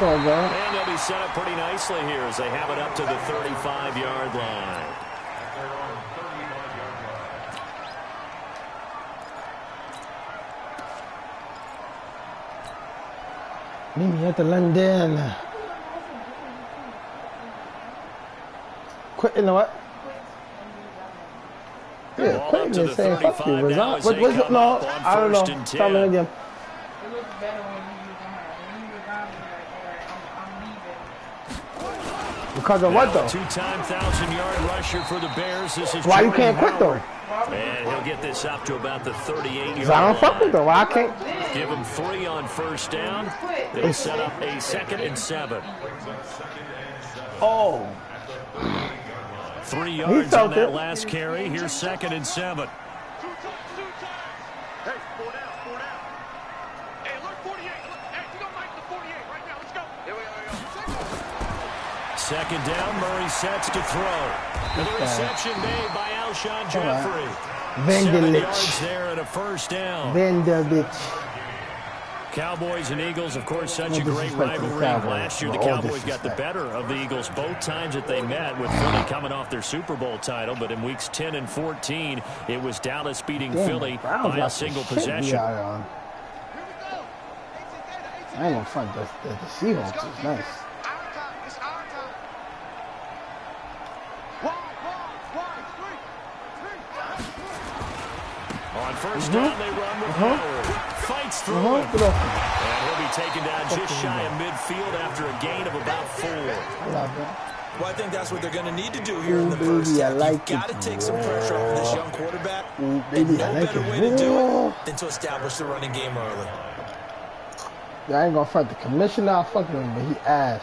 all good. And they'll be set up pretty nicely here as they have it up to the 35-yard line. Meet me at the London. Quit, you know what? Yeah, quit and say fuck you. What's it? No, I don't know. Tell me again. Because of what though? Two-time 1,000-yard rusher for the Bears. This is why you can't quit though? And he'll get this up to about the 38-yard line. I don't fuck with though. Why I can't? Give him 3 on first down. They set up a 2nd and 7. Oh. 3 yards on that last carry. Here's 2nd and 7. Second down, Murray sets to throw. And the reception made by Alshon Jeffrey. 7 yards there and a first down. Cowboys and Eagles, of course, such a great rivalry. Last year, the Cowboys got the better of the Eagles both times that they met, with Philly coming off their Super Bowl title. But in weeks 10 and 14, it was Dallas beating Philly by a single possession. I ain't gonna front the Seahawks is nice. On first down, they run with Howard. Fights through it. And he'll be taken down just shy of midfield after a gain of about 4. Well, I think that's what they're going to need to do here in the first half. You've got to take some pressure off of this young quarterback. And no better way to do it than to establish the running game early. I ain't gonna front the commissioner. I fuck with him, but he ass.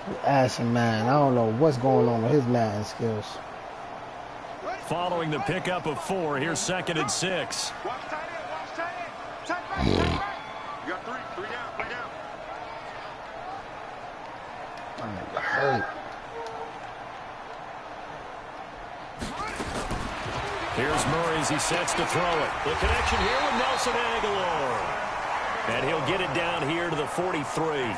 He ass and man. I don't know what's going on with his Madden skills. Following the pickup of 4, here's 2nd and 6. You got 3 down. I'm hurt. Here's Murray as he sets to throw it. The connection here with Nelson Aguilar. And he'll get it down here to the 43.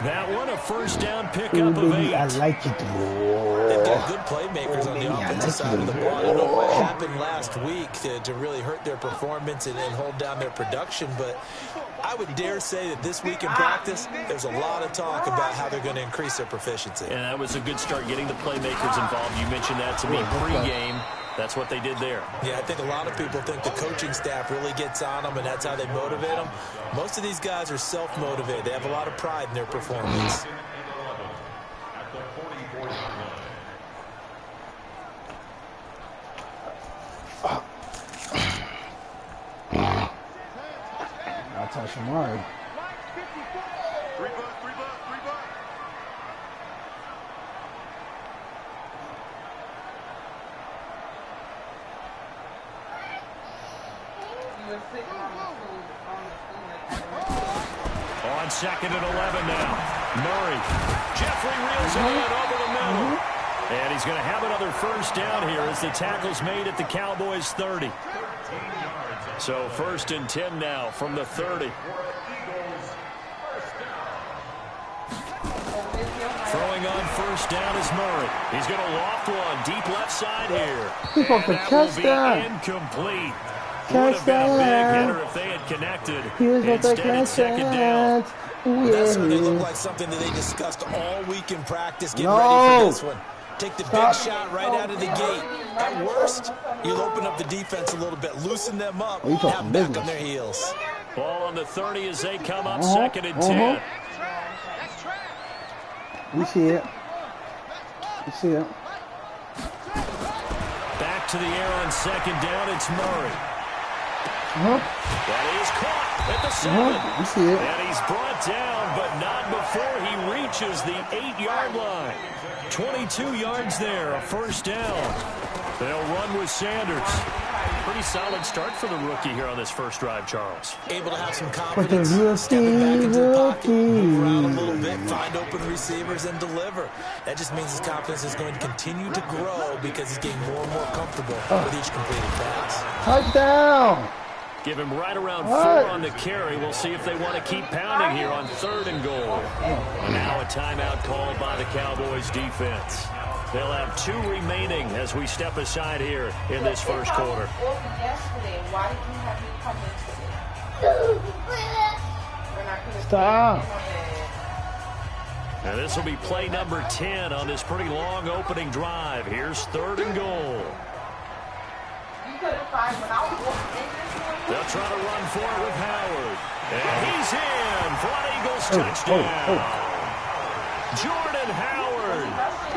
That one, a first down pickup of 8. I like it. They've got good playmakers on the offensive side of the ball. I don't know what happened last week to really hurt their performance and hold down their production, but I would dare say that this week in practice, there's a lot of talk about how they're going to increase their proficiency. And that was a good start getting the playmakers involved. You mentioned that to me pregame. That's what they did there. Yeah, I think a lot of people think the coaching staff really gets on them, and that's how they motivate them. Most of these guys are self-motivated. They have a lot of pride in their performance. I'll touch him hard. On 2nd and 11 now. Murray. Jeffrey reels it in over the middle. And he's going to have another first down here as the tackle's made at the Cowboys' 30. So 1st and 10 now from the 30. Throwing on first down is Murray. He's going to loft one deep left side here. He's going to catch that. Incomplete. Would have been a big hitter if they had connected. Instead, it's 2nd down. That certainly looked like something that they discussed all week in practice, getting ready for this one. Take the big shot right out of the gate. At worst, you'll open up the defense a little bit, loosen them up, have them back on their heels. Ball on the 30 as they come up 2nd and 10. We see it. We see it. Back to the air on 2nd down. It's Murray. That is caught at the 7. We see it. And he's brought down, but not before he reaches the 8-yard line. 22 yards there, a first down. They'll run with Sanders. Pretty solid start for the rookie here on this first drive, Charles. Able to have some confidence, stepping back into the pocket, move around a little bit, find open receivers, and deliver. That just means his confidence is going to continue to grow because he's getting more and more comfortable with each completed pass. Touchdown! Give him right around 4 on the carry. We'll see if they want to keep pounding here on 3rd and goal. And now a timeout called by the Cowboys defense. They'll have 2 remaining as we step aside here in this first quarter. Stop. And this will be play number 10 on this pretty long opening drive. Here's 3rd and goal. They'll try to run for it with Howard. And he's in for an Eagles touchdown. Jordan Howard,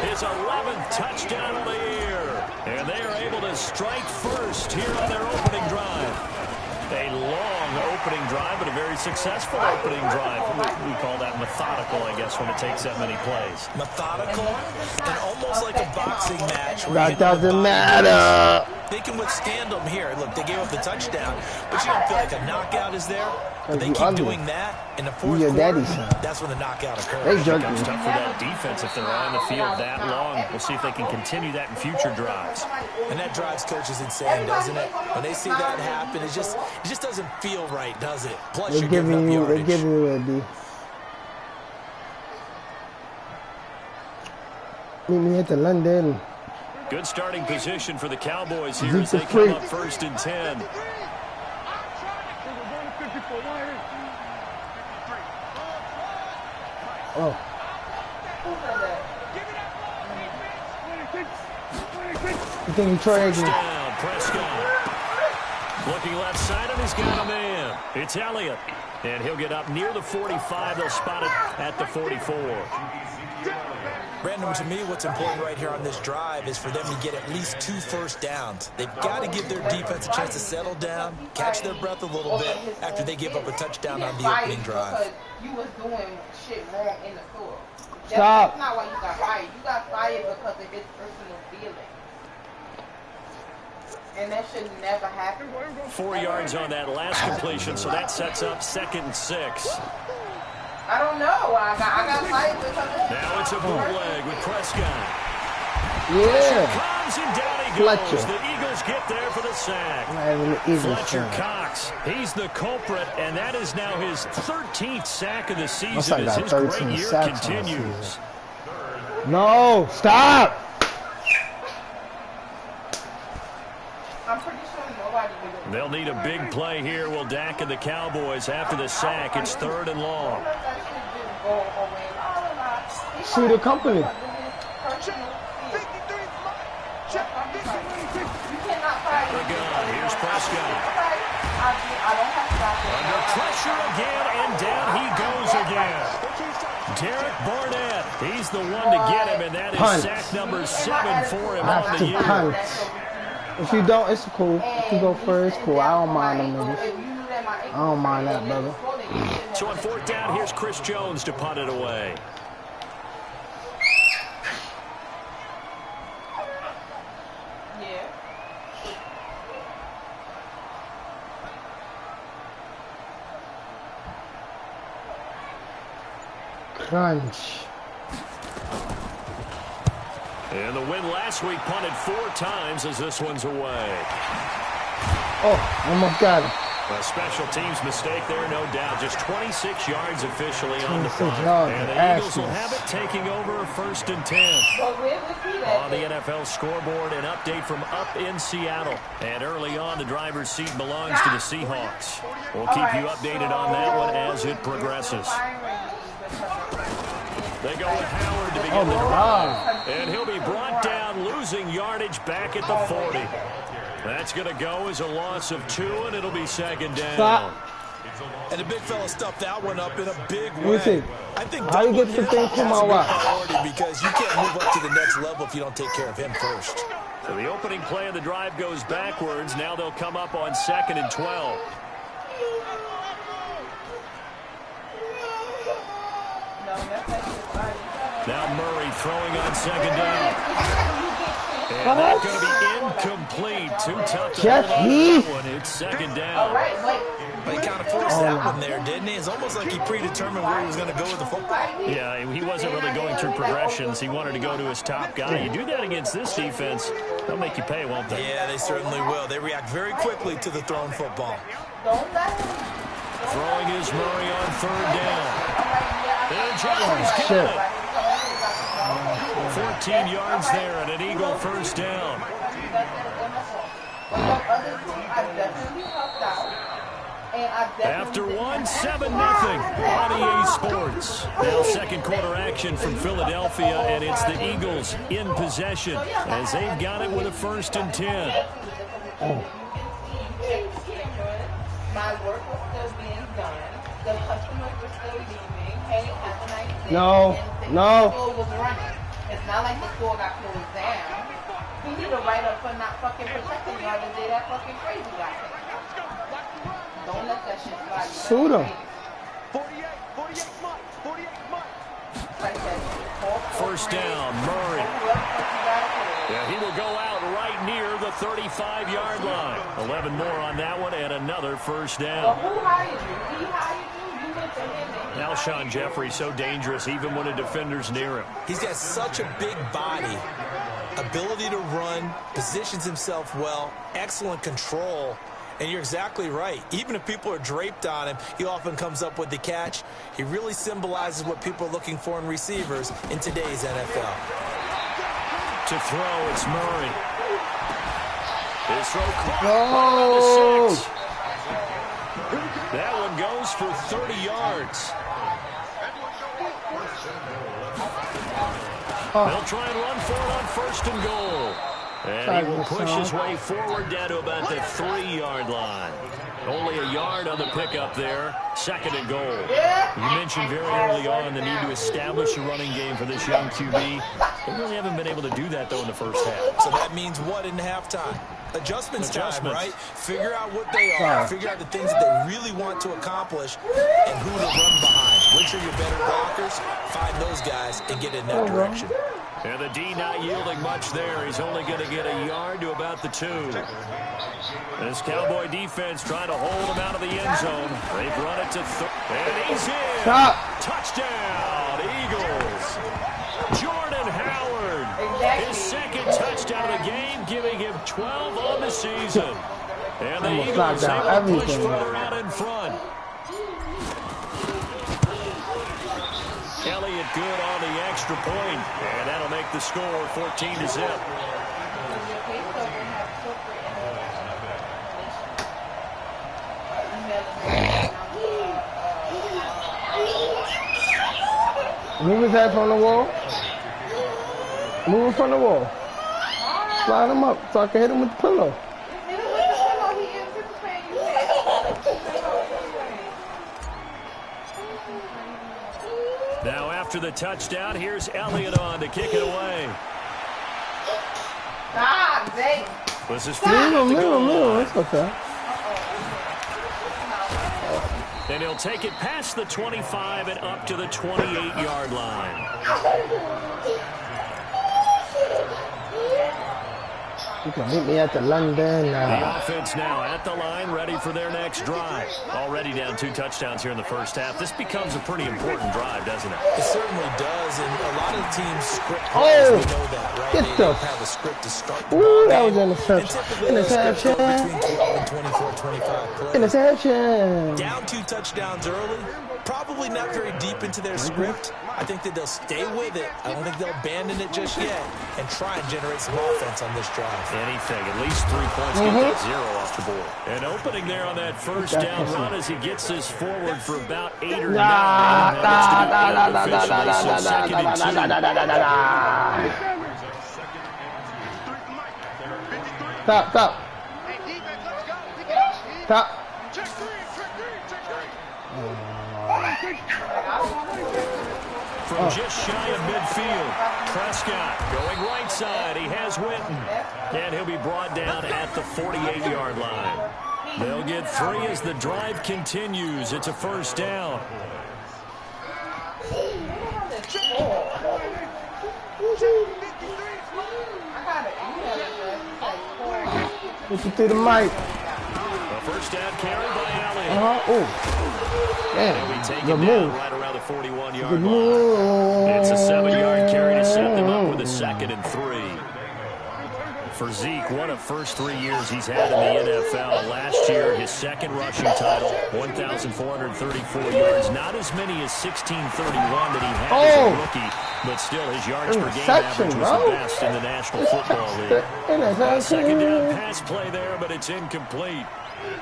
his 11th touchdown of the year. And they are able to strike first here on their opening drive. A long opening drive, but a very successful opening drive. We call that methodical, I guess, when it takes that many plays. Methodical and almost like a boxing match. That doesn't matter. They can withstand them here. Look, they gave up the touchdown, but you don't feel like a knockout is there. But they keep doing that in the fourth quarter. That's when the knockout occurs. They jerk It's tough for that defense if they're on the field that long. We'll see if they can continue that in future drives. And that drives coaches insane, doesn't it? When they see that happen, it just doesn't feel right, does it? Plus, you're giving up yardage. They're giving you a D. Meet me at the London. Good starting position for the Cowboys here as they come up 1st and 10. Oh. You think he tried again? Down, Prescott. Looking left side, and he's got a man. It's Elliott. And he'll get up near the 45. They'll spot it at the 44. Brandon, to me, what's important right here on this drive is for them to get at least 2 first downs. They've got to give their defense a chance to settle down, catch their breath a little bit after they give up a touchdown on the opening drive. You was doing shit wrong in the store. Stop. That's not why you got fired. You got fired because of his personal feelings. And that should never happen. 4 yards on that last completion, so that sets up 2nd and 6. I don't know. I got fired because of his Now it's a bootleg with Prescott. Yeah. Comes and down he Fletcher. goes. The Eagles get there for the sack. Fletcher Cox, he's the culprit, and that is now his 13th sack of the season as his great year continues. No, stop. I'm pretty sure nobody will. They'll need a big play here. Will Dak and the Cowboys after the sack. It's 3rd and long. See the company. Here's Prescott. Under pressure again, and down he goes again. Derek Barnett, he's the one to get him, and that is sack number 7 for him on the year. If you don't, it's cool. If you go first, cool. I don't mind them niggas. I don't mind that, brother. So on 4th down, here's Chris Jones to punt it away. Crunch. And the win last week punted 4 times as this one's away. Oh, almost got it. A special teams mistake there, no doubt. Just 26 yards officially on the 26 punt. yards, And the Eagles will have it taking over 1st and 10. On the NFL scoreboard, an update from up in Seattle. And early on, the driver's seat belongs to the Seahawks. We'll keep you updated on that one as it progresses. They go with Howard to begin the drive. And he'll be brought down, losing yardage back at the 40. That's going to go as a loss of 2, and it'll be 2nd down. Stop. And the big fella stuffed that one up in a big way. I think how you get the thing from my wife? Because you can't move up to the next level if you don't take care of him first. So the opening play of the drive goes backwards. Now they'll come up on 2nd and 12. Now Murray throwing on 2nd down. And that's going to be incomplete. Too tough to hold on to that one. It's 2nd down. But he kind of forced that one there, didn't he? It's almost like he predetermined where he was going to go with the football. Yeah, he wasn't really going through progressions. He wanted to go to his top guy. You do that against this defense, they'll make you pay, won't they? Yeah, they certainly will. They react very quickly to the thrown football. Throwing is Murray on third down. And Jeffrey's got it. 14 yards there and an Eagle first down. After one, 7-0 on EA Sports. Now second quarter action from Philadelphia, and it's the Eagles in possession as they've got it with a 1st and 10. My work was still being done. The customers were still leaving. Hey, have a nice day. No. The store was running. It's not like the store got closed down. He need to write up for not fucking protecting you the day that fucking crazy got hit. Don't let that shit slide. Shoot him. 48 months. Like that shit. First down, Murray. Yeah, he will go out right near the 35-yard line. 11 more on that one and another first down. Well, who hired you? He hired you. You went to him. Alshon Jeffrey so dangerous even when a defender's near him. He's got such a big body, ability to run, positions himself well, excellent control. And you're exactly right. Even if people are draped on him, he often comes up with the catch. He really symbolizes what people are looking for in receivers in today's NFL. To throw, it's Murray. His throw caught No. the 6. That one goes for 30 yards. They'll try and run for it on 1st and goal. And he will push his way forward down to about the 3-yard line. Only a yard on the pickup there. 2nd and goal. You mentioned very early on the need to establish a running game for this young QB. They really haven't been able to do that, though, in the first half. So that means what in halftime? Adjustments time, right? Figure out what they are. Figure out the things that they really want to accomplish and who to run behind. Which are your better blockers? Find those guys and get in that direction. And the D not yielding much there. He's only going to get a yard to about the 2. This Cowboy defense trying to hold him out of the end zone. They've run it to and he's in. Stop. Touchdown, Eagles. Jordan Howard. His 2nd touchdown of the game, giving him 12 on the season. And the Eagles able to push further out in front. Elliott good on the extra point, and that'll make the score 14-0. Move his head from the wall. Move him from the wall. Slide him up so I can hit him with the pillow. Now after the touchdown, here's Elliott on to kick it away. This is Move him. It's okay. And he'll take it past the 25 and up to the 28-yard line. You can meet me at the London. The offense now at the line, ready for their next drive. Already down 2 touchdowns here in the first half. This becomes a pretty important drive, doesn't it? It certainly does, and a lot of teams script plays, we know that, right? Get they the have a script to start the Ooh, that game. was interception. Interception. Interception. Between 12 and 24, 25 plays. Interception. Down 2 touchdowns early. Probably not very deep into their script. I think that they'll stay with it. I don't think they'll abandon it just yet and try and generate some offense on this drive. Anything, at least 3 points, get that 0 off the board. And opening there on that first down run as he gets this forward for about 8 or 9. Stop. From just shy of midfield, Prescott going right side. He has Witten. And he'll be brought down at the 48-yard line. They'll get 3 as the drive continues. It's a first down. Put you through the mic. A first down carry by Allen. Oh. He'll be Damn. taken Good down move. right around the 41-yard Good line. move. It's a 7-yard carry to set them up with a 2nd and 3. For Zeke, what a first 3 years he's had in the NFL. Last year, his 2nd rushing title, 1,434 yards. Not as many as 1,631 that he had as a rookie, but still his yards per game average was the best in the National Football League. A 2nd down pass play there, but it's incomplete.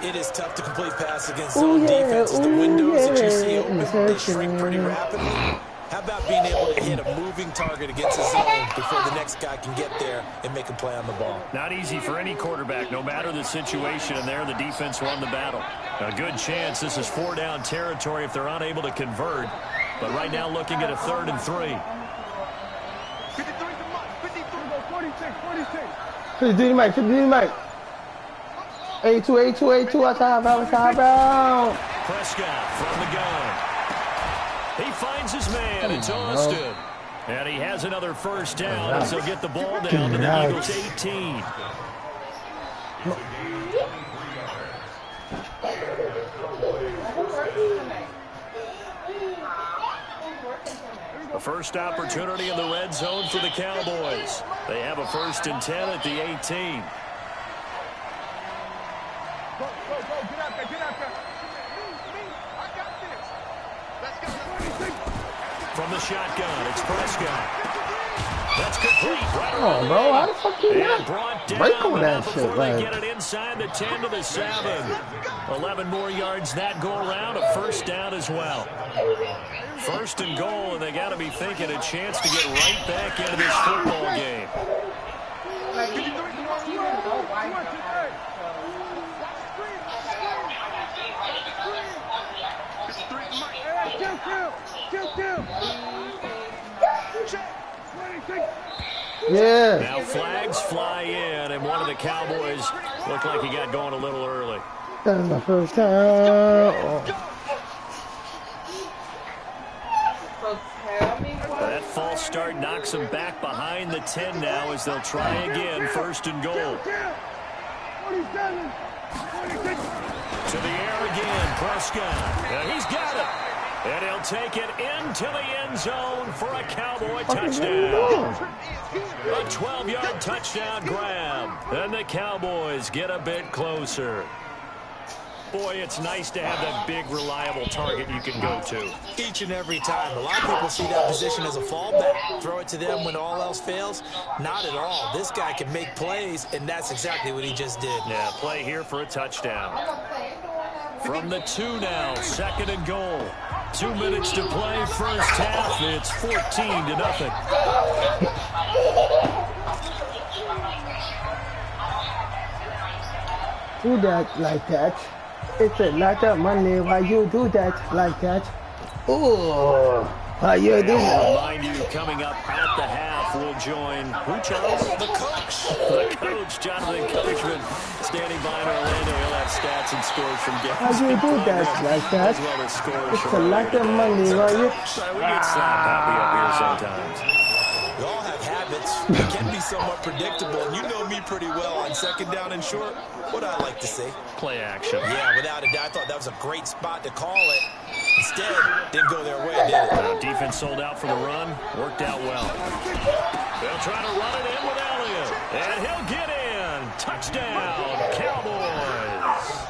It is tough to complete pass against zone defenses. The windows that you see open, they shrink pretty rapidly. How about being able to hit a moving target against a zone before the next guy can get there and make a play on the ball? Not easy for any quarterback, no matter the situation, and there the defense won the battle. A good chance this is 4-down territory if they're unable to convert, but right now looking at a 3rd and 3. 53 Mike, 53 Mike. 82, outside bound. Prescott from the gun. He finds his man. It's Austin. And he has another first down as he'll get the ball down to the Eagles' 18. The first opportunity in the red zone for the Cowboys. They have a 1st and 10 at the 18. Go, get out there. I got this. Let's go. From the shotgun, it's Prescott. That's complete. Right Oh, bro, how the fuck you not break on that shit, before like? they get it inside the 10 to the 7. 11 more yards that go around, a 1st down as well. 1st and goal, and they got to be thinking a chance to get right back into this football game. Yeah. Now flags fly in, and one of the Cowboys looked like he got going a little early. That's my first time. That false start knocks them back behind the 10 now as they'll try again. 1st and goal. To the air again, Prescott. He's got it. And he'll take it into the end zone for a Cowboy touchdown. A 12-yard touchdown grab. And the Cowboys get a bit closer. Boy, it's nice to have that big, reliable target you can go to. Each and every time. A lot of people see that position as a fallback. Throw it to them when all else fails. Not at all. This guy can make plays, and that's exactly what he just did. Yeah, play here for a touchdown. From the 2 now, 2nd and goal. 2 minutes to play, first half. It's 14-0. Do that like that. It's a lot of money. Why you do that like that? Ooh, why you do that? Remind you, coming up at the half, we'll join who, Charles? The coach. The coach, Jonathan Coachman, standing by in Orlando. He'll have stats and scores from games. Why you do that like that? As well as scores It's from a lot of money. Why you? We get slap happy up here sometimes. We all have habits. It can be somewhat predictable, and you know me pretty well on 2nd down and short. What I like to say. Play action. Yeah, without a doubt. I thought that was a great spot to call it. Instead, didn't go their way, did it? Defense sold out for the run. Worked out well. They'll try to run it in with Elliott. And he'll get in. Touchdown, Cowboys.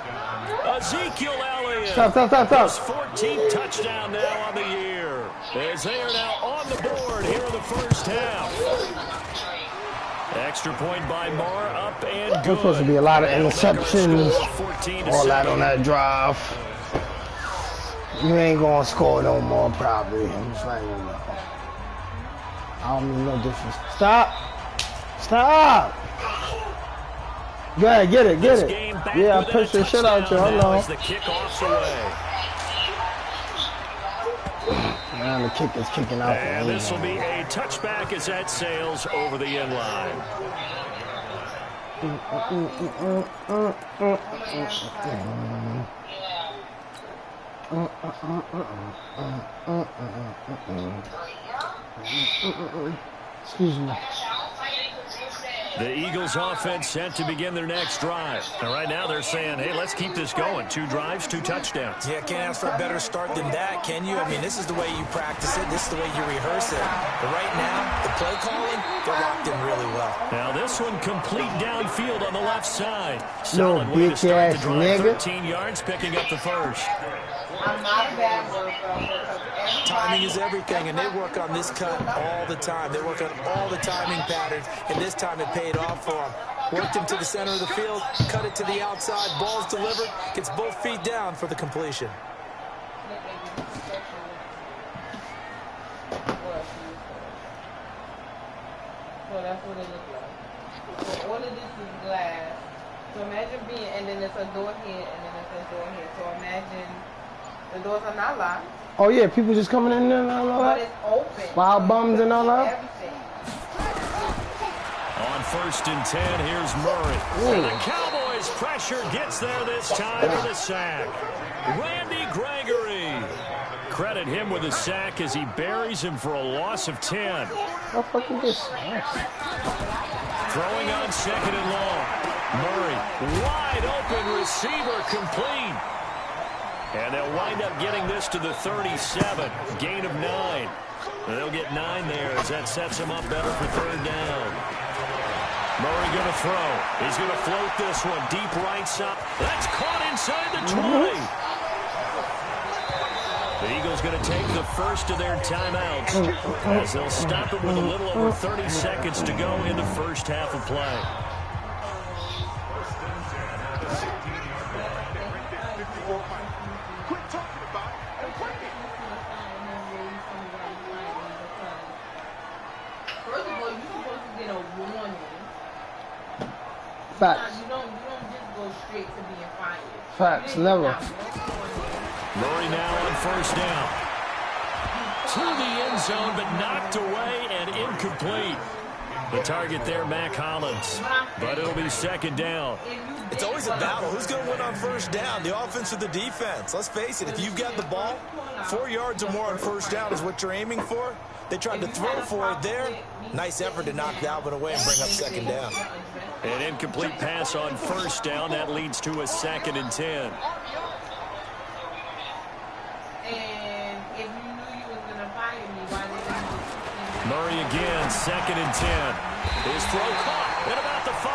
Ezekiel Elliott. Stop. His 14th touchdown now on the year. As they are now on the board here in the first half. Extra point by Marr, up and good. There's supposed to be a lot of interceptions. All that on that drive. You ain't gonna score no more, probably. I'm just letting you know. I don't mean no difference. Stop! Go ahead, get it. Yeah, I pushed the shit out you. Hold on. The kickoff's away. Now the kick is kicking out. And this will be a touchback as that sails over the end line. Excuse me. The Eagles offense set to begin their next drive. And right now they're saying, hey, let's keep this going. 2 drives, 2 touchdowns. Yeah, can't ask for a better start than that, can you? I mean, this is the way you practice it. This is the way you rehearse it. But right now, the play calling, they're locked in really well. Now this one complete downfield on the left side. No Solid way to start the bitch-ass drive. nigga. 13 yards, picking up the first. I'm not a bad worker because Timing is everything, and they work on this cut all the time. They work on all the timing patterns, and this time it paid off for them. Worked him to the center of the field, cut it to the outside, ball's delivered, gets both feet down for the completion. So that's what it looks like. So all of this is glass. So imagine being, and then it's a door here, and then it's a door here. So imagine the doors are not locked. Oh yeah, people just coming in there and all But that. it's open. Wild bums and all that. Everything. On 1st and 10, here's Murray. And the Cowboys pressure gets there this time with a sack. Randy Gregory. Credit him with a sack as he buries him for a loss of 10. How fucking this? Throwing on 2nd and long. Murray, wide open receiver, complete. And they'll wind up getting this to the 37. Gain of 9. They'll get 9 there as that sets them up better for 3rd down. Murray going to throw. He's going to float this one deep right side. That's caught inside the 20. The Eagles going to take the first of their timeouts as they'll stop it with a little over 30 seconds to go in the first half of play. First of all, you're supposed to get a warning. Facts. You don't just go straight to being fired. Facts, never. Murray now on 1st down. To the end zone, but knocked away and incomplete. The target there, Mac Hollins. But it'll be 2nd down. It's always a battle. Who's going to win on 1st down, the offense or the defense? Let's face it, if you've got the ball, 4 yards or more on 1st down is what you're aiming for. They tried to throw for it there. Nice effort to knock that one away and bring up 2nd down. An incomplete pass on 1st down. That leads to a 2nd and 10. And if you knew you was going to fire me, why didn't you? Murray again, 2nd and 10. His throw caught at about the 5.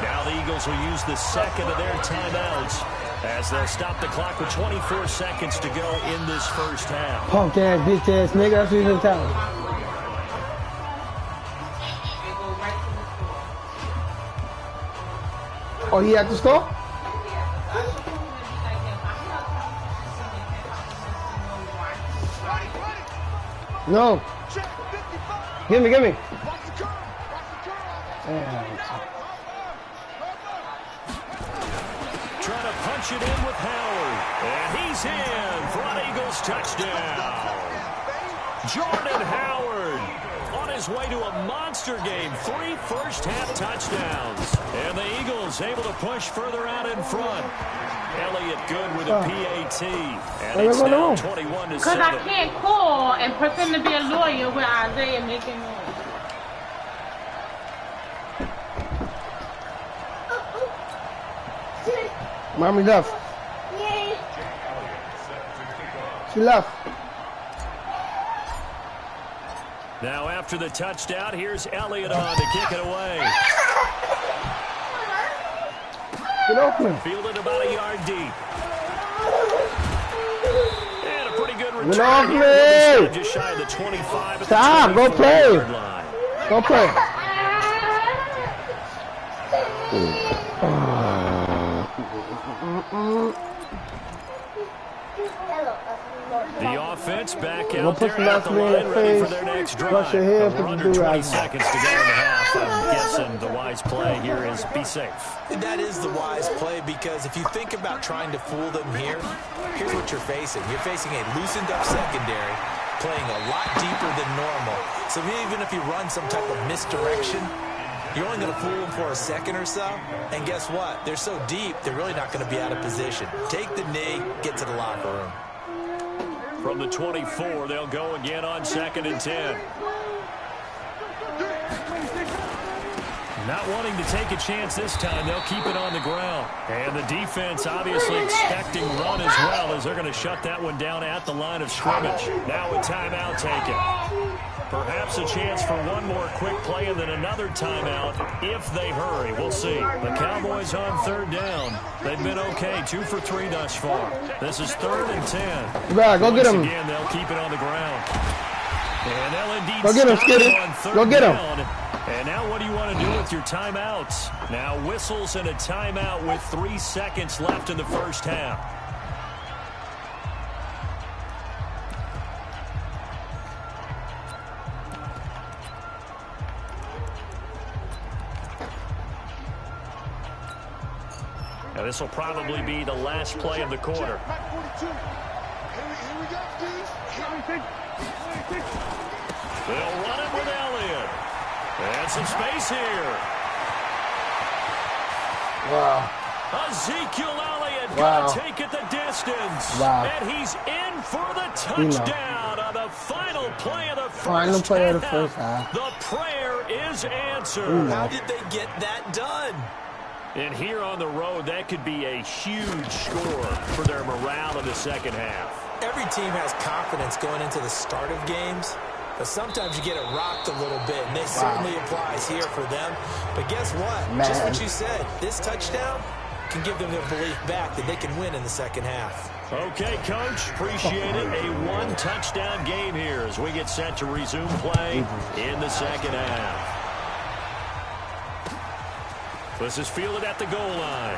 Now the Eagles will use the 2nd of their timeouts as they'll stop the clock with 24 seconds to go in this first half. Punk ass, bitch ass nigga, that's what you're telling me. Oh, he at the store? No. Give me. Trying to punch it in with Howard. And he's in for an Eagles touchdown. Jordan Howard on his way to a monster game. 3 first-half touchdowns. And the Eagles able to push further out in front. Elliott good with a PAT. And it's now 21-7. Because I can't call and pretend to be a lawyer with Isaiah making noise. Mommy left. She left. Now after the touchdown, here's Elliott on to kick it away. Get off me. Fielded about a yard deep. And a pretty good return. Get off here. me. Just shy of the 25. Stop. Go play. Go play. The offense back out there at the line, ready for their next drive. We're under 20 seconds to go in the half. I'm guessing the wise play here is be safe. That is the wise play, because if you think about trying to fool them here, here's what you're facing. You're facing a loosened up secondary, playing a lot deeper than normal. So even if you run some type of misdirection, you're only going to fool them for a second or so. And guess what? They're so deep, they're really not going to be out of position. Take the knee, get to the locker room. From the 24, they'll go again on 2nd and 10. Not wanting to take a chance this time, they'll keep it on the ground. And the defense obviously expecting run as well, as they're going to shut that one down at the line of scrimmage. Now a timeout taken. Perhaps a chance for one more quick play and then another timeout if they hurry. We'll see. The Cowboys on third down. They've been okay, 2 for 3 thus far. This is 3rd and 10. Right, go get him. Again, they'll keep it on the ground. And they'll indeed go get him, Skitty. Go get him. And now what do you want to do with your timeouts? Now whistles and a timeout with 3 seconds left in the first half. Now this will probably be the last play of the quarter. They'll run it with Elliott. And some space here. Wow. Ezekiel Elliott Wow. gonna take it the distance. Wow. And he's in for the touchdown on the final play of the first half. The prayer is answered. How did they get that done? And here on the road, that could be a huge score for their morale in the second half. Every team has confidence going into the start of games, but sometimes you get it rocked a little bit, and this certainly applies here for them. But guess what? Man. Just what you said, this touchdown can give them their belief back that they can win in the second half. Okay, Coach, appreciate it. A one-touchdown game here as we get set to resume play in the second half. This is fielded at the goal line.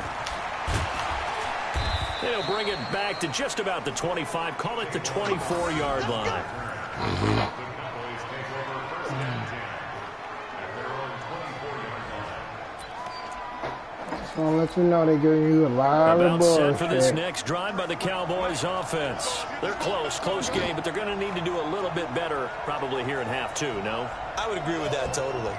They'll bring it back to just about the 25, call it the 24-yard line. Just want to let you know they're giving you a lot of bullshit. About set for this next drive by the Cowboys offense. They're close game, but they're going to need to do a little bit better probably here in half 2, no? I would agree with that totally.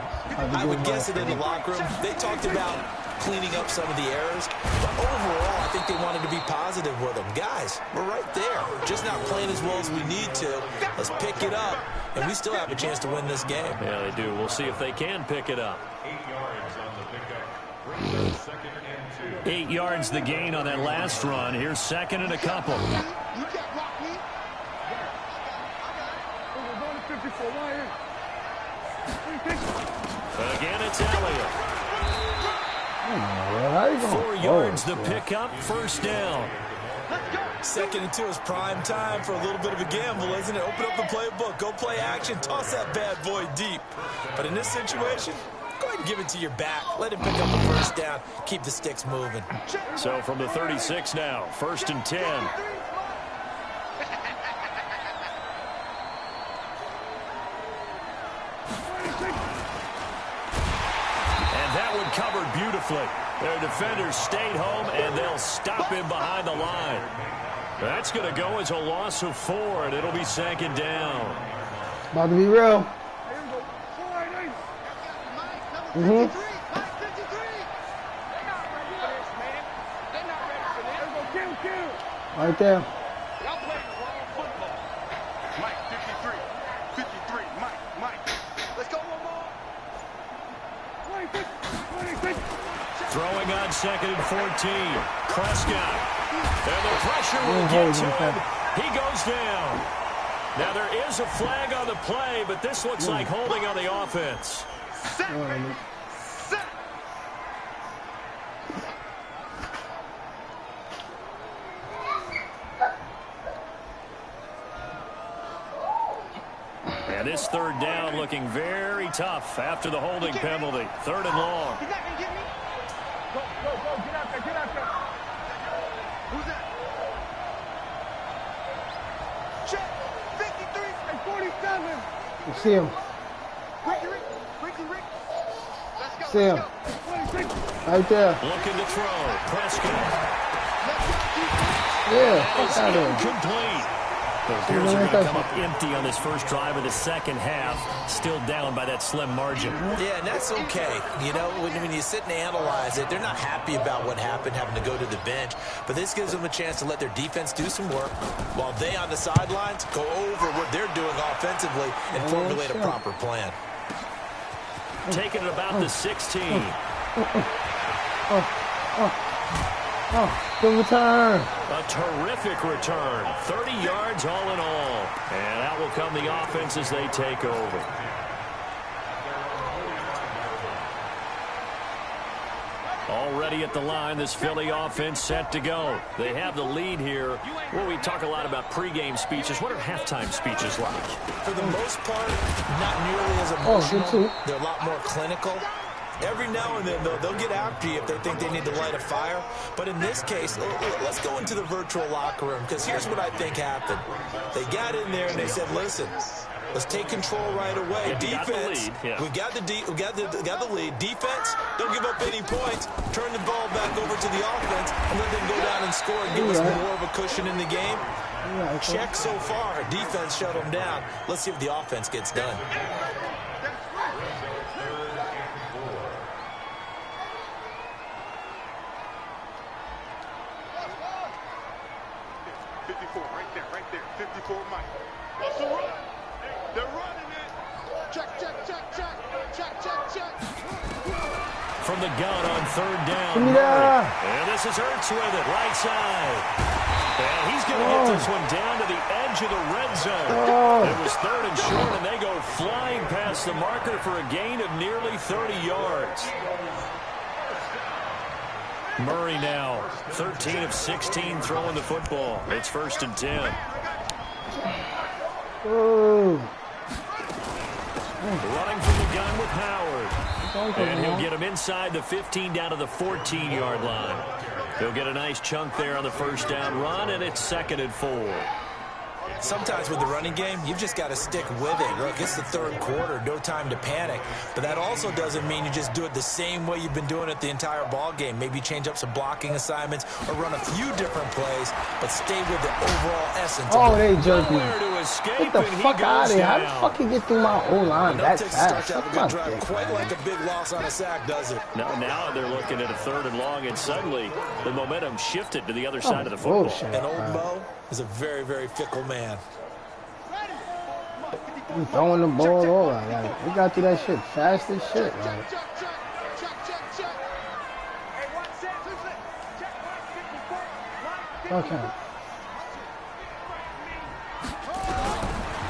I would guess that in the locker room, they talked about cleaning up some of the errors, but overall, I think they wanted to be positive with them. Guys, we're right there. Just not playing as well as we need to. Let's pick it up, and we still have a chance to win this game. Yeah, they do. We'll see if they can pick it up. 8 yards the gain on that last run. Here's 2nd and a couple. Again, it's Elliott. 4 yards the pickup, first down. 2nd and 2 is prime time for a little bit of a gamble, isn't it? Open up the playbook, go play action, toss that bad boy deep. But in this situation, go ahead and give it to your back. Let him pick up the first down. Keep the sticks moving. So from the 36 now, 1st and 10. And that one covered beautifully. Their defenders stayed home, and they'll stop him behind the line. That's going to go as a loss of 4, and it'll be 2nd down. About to be real. Right there. Y'all playing the wrong football. Mike, 53. 53. Mike. Let's go one more. 26. Throwing on 2nd and 14. Prescott. And the pressure will get to him. He goes down. Now there is a flag on the play, but this looks like holding on the offense. Set. And this 3rd down looking very tough after the holding penalty. 3rd and long. He's not going to get me. Go. Get out there. Who's that? Check. 53 and 47. You see him. Ricky. Let's go. See him. Right there. Looking to throw. Prescott. Yeah. Fuck out of there. Incomplete. It appears they're going to come up empty on this first drive of the second half. Still down by that slim margin. Yeah, and that's okay. You know, when you sit and analyze it, they're not happy about what happened, having to go to the bench. But this gives them a chance to let their defense do some work while they on the sidelines go over what they're doing offensively and formulate a proper plan. taking it about the 16. Good return. A terrific return. 30 yards all in all. And that will come the offense as they take over. Already at the line, this Philly offense set to go. They have the lead here. Well, we talk a lot about pregame speeches. What are halftime speeches like? For the most part, not nearly as emotional. They're a lot more clinical. Every now and then, they'll get after you if they think they need to light a fire. But in this case, let's go into the virtual locker room, because here's what I think happened. They got in there and they said, listen, let's take control right away. Defense, we got the lead. Defense, don't give up any points. Turn the ball back over to the offense and let them go down and score and give us more of a cushion in the game. Check so far. Defense shut them down. Let's see if the offense gets done. 54 Mike. What's the run? They're running it. Check. From the gun on third down. And this is Hurts with it, right side. And he's going to get this one down to the edge of the red zone. It was third and short, and they go flying past the marker for a gain of nearly 30 yards. Murray now, 13 of 16 throwing the football. It's 1st and 10. Running from the gun with Howard. And he'll get him inside the 15 down to the 14-yard line. He'll get a nice chunk there on the first down run, and it's 2nd and 4. Sometimes with the running game, you've just got to stick with it. Look, it's the third quarter, no time to panic. But that also doesn't mean you just do it the same way you've been doing it the entire ball game. Maybe change up some blocking assignments or run a few different plays, but stay with the overall essence. They jerk me. Get the fuck out of here. How the fuck he get through my O-line that fast? Quite like a big loss on a sack, does it? Now they're looking at a 3rd and long, and suddenly the momentum shifted to the other side of the football. Bullshit, and old Mo is a very, very fickle man. He's throwing the ball over. Like, we got through that shit fast as shit. Like. Okay.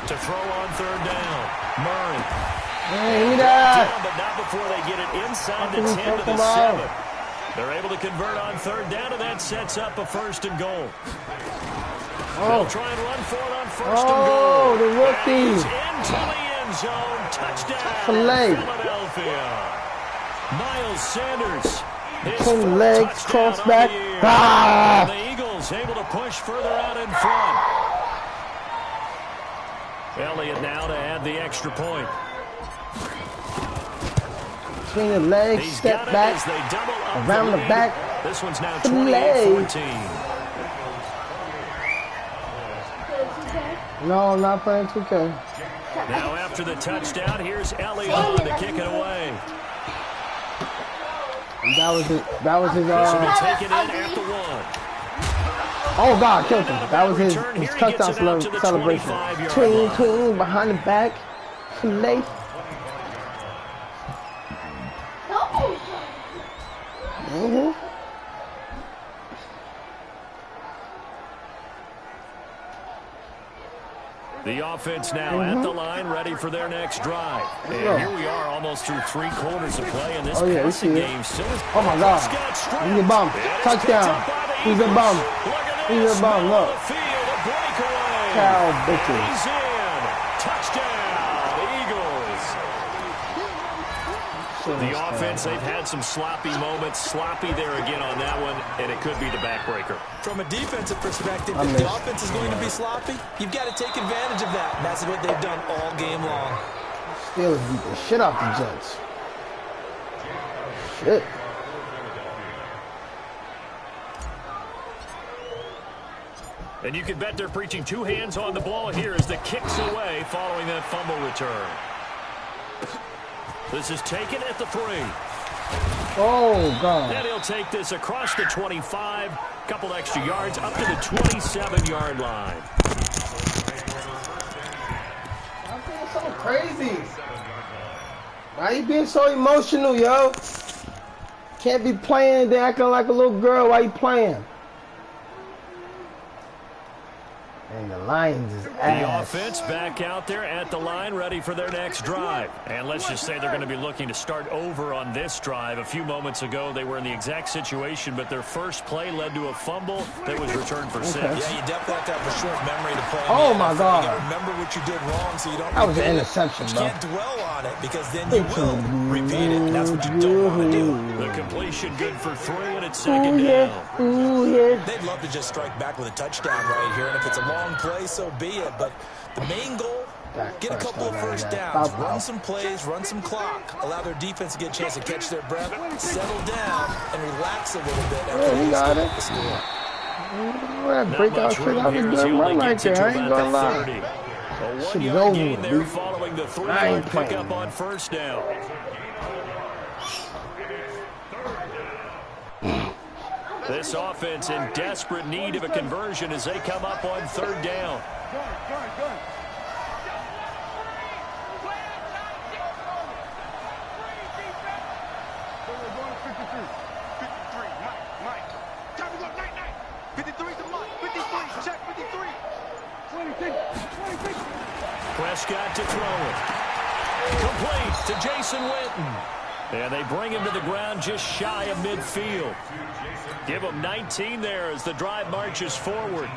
To throw on 3rd down, Murray. Hey, that. But not before they get it inside the 10 to the 7. They're able to convert on 3rd down, and that sets up a 1st and goal. They'll try and run for it on 1st and goal. The rookie. He's into the end zone. Touchdown, Philadelphia. Miles Sanders. His legs, cross back. And the Eagles able to push further out in front. Elliott now to add the extra point. Between the legs, step back, around the back. This one's now 28-14. No, I'm not playing 2K. Now after the touchdown, here's Elliott to kick it away. And that was his. This will be taken in after 1. Oh God, killed him. That was his touchdown celebration. Tween, behind the back, fillet. The offense now at the line, ready for their next drive. And here we are, almost through 3 quarters of play, and this passing game still is. Oh my God! He's a bum. Touchdown. He's a bum. He's a bum. Look. Cow bitches. He's in. Touchdown, Eagles. The offense, they've had some sloppy moments. Sloppy there again on that one, and it could be the backbreaker. From a defensive perspective, if the offense is going to be sloppy, you've got to take advantage of that. And that's what they've done all game long. Steelers beat the shit off the Jets. Shit. And you can bet they're preaching 2 hands on the ball here as the kick's away following that fumble return. This is taken at the 3. Oh, God. And he'll take this across the 25, couple extra yards, up to the 27-yard line. I'm feeling so crazy. Why you being so emotional, yo? Can't be playing, then acting like a little girl. Why you playing? And the Lions is ass. The offense back out there at the line, ready for their next drive. And let's just say they're going to be looking to start over on this drive. A few moments ago, they were in the exact situation, but their first play led to a fumble that was returned for 6. Yeah, you definitely have to have a short memory to play. Oh, my God. You got to remember what you did wrong so you don't That was an repeat it. interception, You bro. can't dwell on it because then you will repeat it. And that's what you don't want to do. The completion good for 3, and it's second down. Ooh, yeah. They'd love to just strike back with a touchdown right here, and if it's a long play, so be it. But the main goal, get a couple of first downs, run some plays, run some clock, allow their defense to get a chance to catch their breath, settle down, and relax a little bit after he they got score it. the score. That breakout shit, that was a good run right there. I ain't gonna lie. A Shit is 1-yard over, gain there dude. following the I 3-yard ain't playing. pickup on first down. This offense in desperate need of a conversion as they come up on third down. Prescott to throw it. Complete to Jason Witten. And they bring him to the ground just shy of midfield. Give him 19 there as the drive marches forward.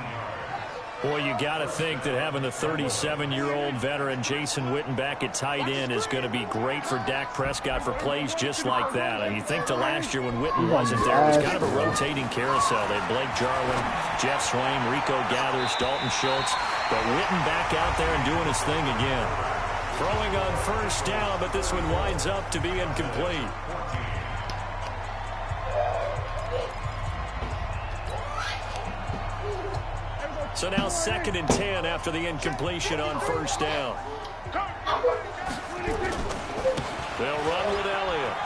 Boy, you got to think that having the 37-year-old veteran Jason Witten back at tight end is going to be great for Dak Prescott for plays just like that. And you think to last year when Witten wasn't there, it was kind of a rotating carousel. They had Blake Jarwin, Jeff Swain, Rico Gathers, Dalton Schultz. But Witten back out there and doing his thing again. Throwing on first down, but this one winds up to be incomplete. So now 2nd and 10 after the incompletion on first down. They'll run with Elliott.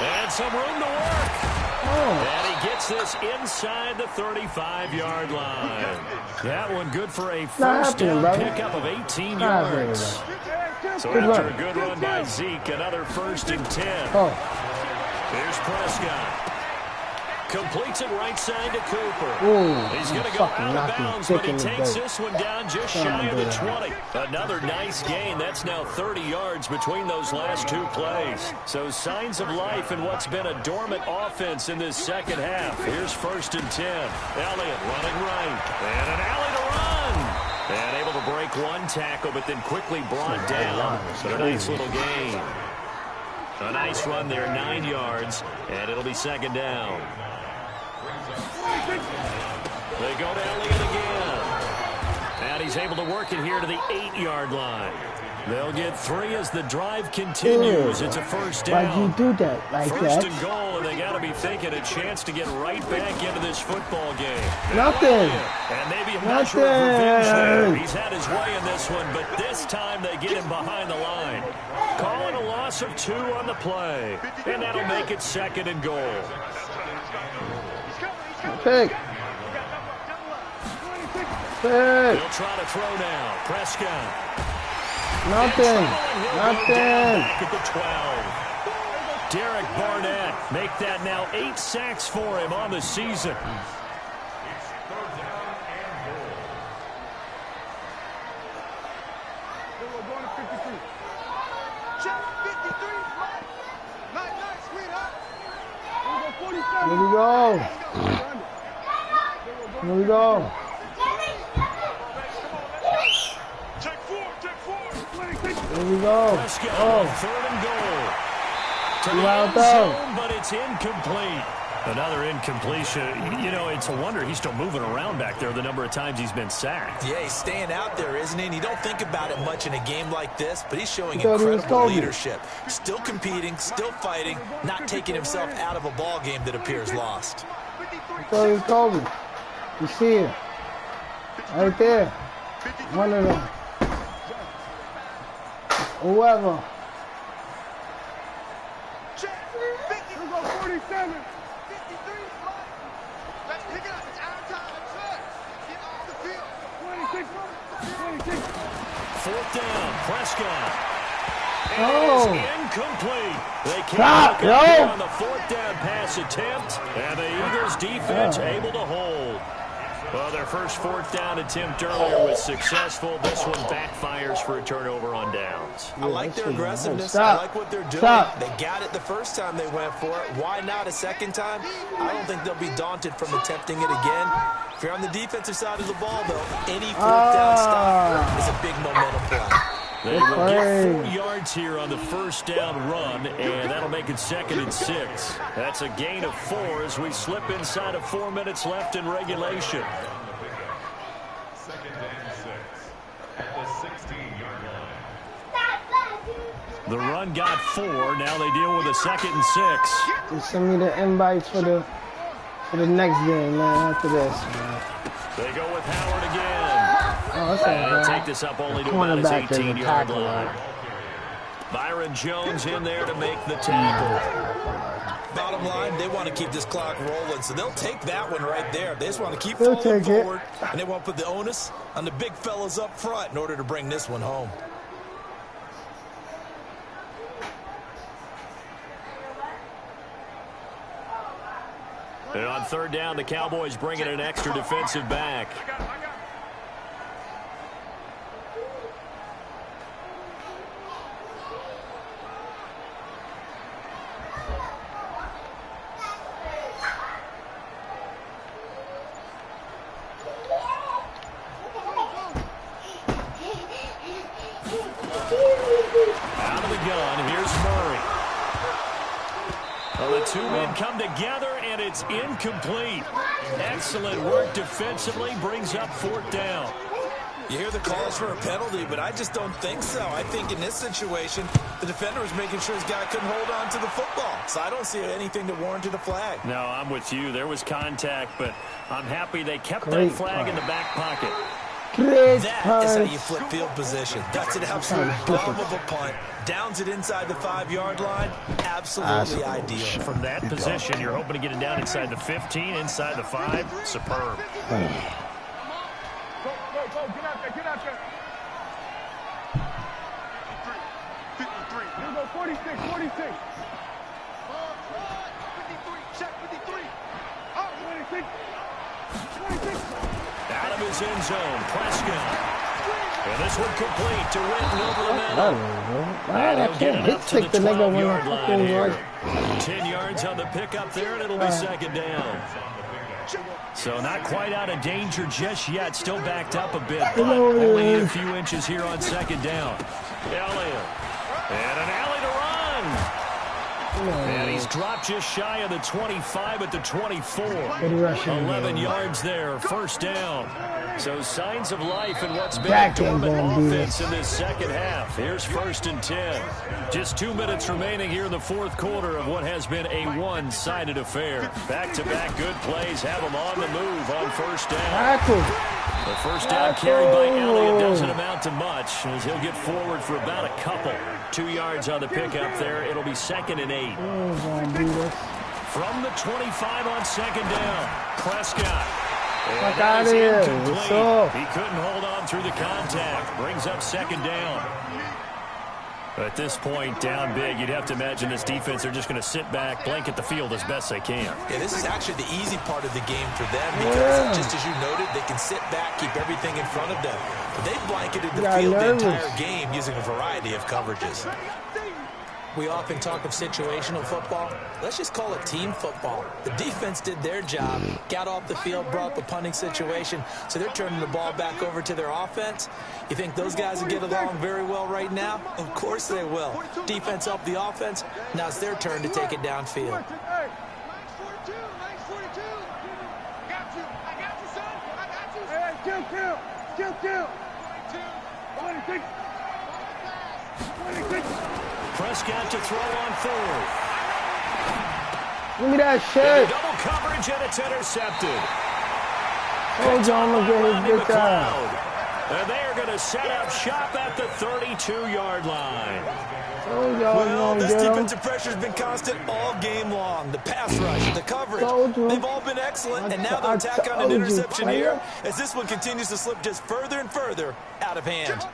And some room to work. And he gets this inside the 35-yard line. That one good for a first down pickup of 18 yards. So after a good run by Zeke, another 1st and 10. Here's Prescott. Completes it right side to Cooper. He's going to go out of bounds, but he takes this one down just shy of the 20. Another nice gain. That's now 30 yards between those last 2 plays. So signs of life in what's been a dormant offense in this second half. Here's 1st and 10. Elliott running right. And an alley to run. And able to break one tackle, but then quickly brought down. But a nice little gain. A nice run there, 9 yards. And it'll be second down. They go to Elliott again. And he's able to work it here to the 8-yard line. They'll get 3 as the drive continues. It's a first down. Why'd you do that like First that? and goal, and they got to be thinking a chance to get right back into this football game. Nothing. And maybe a measure of revenge there. He's had his way in this one, but this time they get him behind the line. Calling a loss of 2 on the play. And that'll make it 2nd and goal. Pick. They'll try to throw now. Prescott. Nothing. Back at the 12. Derek Barnett make that now 8 sacks for him on the season. Here we go. Here we go. Here we go. Prescott, 3rd and goal. To the end zone, but it's incomplete. Another incompletion. You know, it's a wonder he's still moving around back there the number of times he's been sacked. Yeah, he's staying out there, isn't he? And you don't think about it much in a game like this, but he's showing incredible leadership. Still competing, still fighting, not taking himself out of a ball game that appears lost. So he's Kobe. You see it. Right there. One of them. Whoever. Here go 47. 53. Let's pick it up. It's our time. Get off the field. 26. 4th down. Prescott. is incomplete. They Stop, can't look up yo. here on the 4th down pass attempt, and the Eagles defense able to hold. Well, their first 4th down attempt earlier was successful. This one backfires for a turnover on downs. I like their aggressiveness. Stop. I like what they're doing. Stop. They got it the first time they went for it. Why not a second time? I don't think they'll be daunted from attempting it again. If you're on the defensive side of the ball, though, any 4th down stop is a big momentum play. They will get 4 yards here on the first down run, and that'll make it 2nd and 6. That's a gain of 4 as we slip inside of 4 minutes left in regulation. 2nd and 6 at the 16-yard line. The run got 4. Now they deal with a 2nd and 6. Just send me the invites for the next game, man. After this, man. They go with Howard again. Oh, that's And he'll all take right. this up only to about his Cornerback doesn't 18-yard tackle line. right. Byron Jones in there to make the tackle. Bottom line, they want to keep this clock rolling, so they'll take that one right there. They just want to keep They'll falling take it. forward, and they want to put the onus on the big fellas up front in order to bring this one home. And on 3rd down, the Cowboys bring in an extra defensive back. Out of the gun, here's Murray. Well, the 2 men come together, and it's incomplete. Excellent work defensively, brings up 4th down. You hear the calls for a penalty, but I just don't think so. I think in this situation, the defender was making sure his guy couldn't hold on to the football. So I don't see anything to warrant a flag. No, I'm with you. There was contact, but I'm happy they kept Great that flag in the back pocket. Great That is how punch. you flip field position. That's an absolute bomb of a punt. Downs it inside the 5-yard line. Absolutely ideal. From that position, you're hoping to get it down inside the 15, inside the 5. Superb. Go, get out there, get out there. 53. Here we go, 46, 46. 53, check 53. Oh, 26. 26. Out of his end zone, Prescott. And this one complete to Witten over the middle. I He'll get can't it hit up to the stick the nigga when 12-yard I line fucking here. like. 10 yards on the pickup there, and it'll be 2nd down. So not quite out of danger just yet. Still backed up a bit, but only need a few inches here on 2nd down. Elliott. And an alley to run. And he's dropped just shy of the 25 at the 24. 11 yards there, 1st down. So signs of life in what's been a dormant offense in this 2nd half. Here's 1st and 10. Just 2 minutes remaining here in the 4th quarter of what has been a one-sided affair. Back-to-back good plays have them on the move on 1st down. The 1st down carried by Elliott doesn't amount to much as he'll get forward for about a couple. 2 yards on the pickup there. It'll be 2nd and 8. From the 25 on 2nd down, Prescott. Fuck out of here. What's up? He couldn't hold on through the contact. Brings up 2nd down. At this point, down big, you'd have to imagine this defense, they're just going to sit back, blanket the field as best they can. Yeah, this is actually the easy part of the game for them because, just as you noted, they can sit back, keep everything in front of them. But they've blanketed the field the entire game using a variety of coverages. We often talk of situational football. Let's just call it team football. The defense did their job, got off the field, brought the punting situation, so they're turning the ball back over to their offense. You think those guys will get along very well right now? Of course they will. Defense helped the offense. Now it's their turn to take it downfield. Nice 42, nice 42. Got you, I got you, son. I got you. Hey, kill. 26. 26. Prescott to throw on 4th. Give me that shit. Double coverage, and it's intercepted. Oh, John, look at his good time. And they are going to set up shop at the 32-yard line. Oh, Well, this defensive pressure has been constant all game long. The pass rush, the coverage, they've all been excellent. And now they'll tack on an interception here as this one continues to slip just further and further out of hand.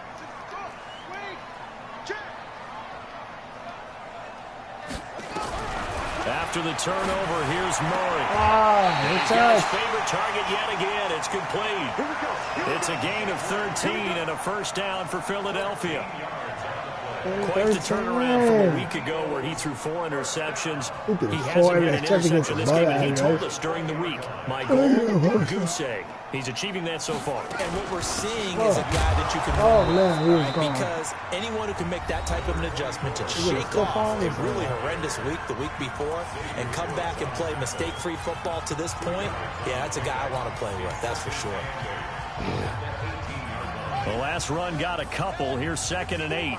After the turnover, here's Murray. He's got his favorite target yet again. It's complete. It's a gain of 13 and a first down for Philadelphia. Quite the turnaround from a week ago where he threw 4 interceptions. He hasn't had an interception this game, and he told us during the week, my goal, goose egg. He's achieving that so far. And what we're seeing is a guy that you can because anyone who can make that type of an adjustment to shake off a really horrendous week the week before and come back and play mistake-free football to this point, yeah, that's a guy I want to play with, that's for sure. The last run got a couple. Here's 2nd and 8.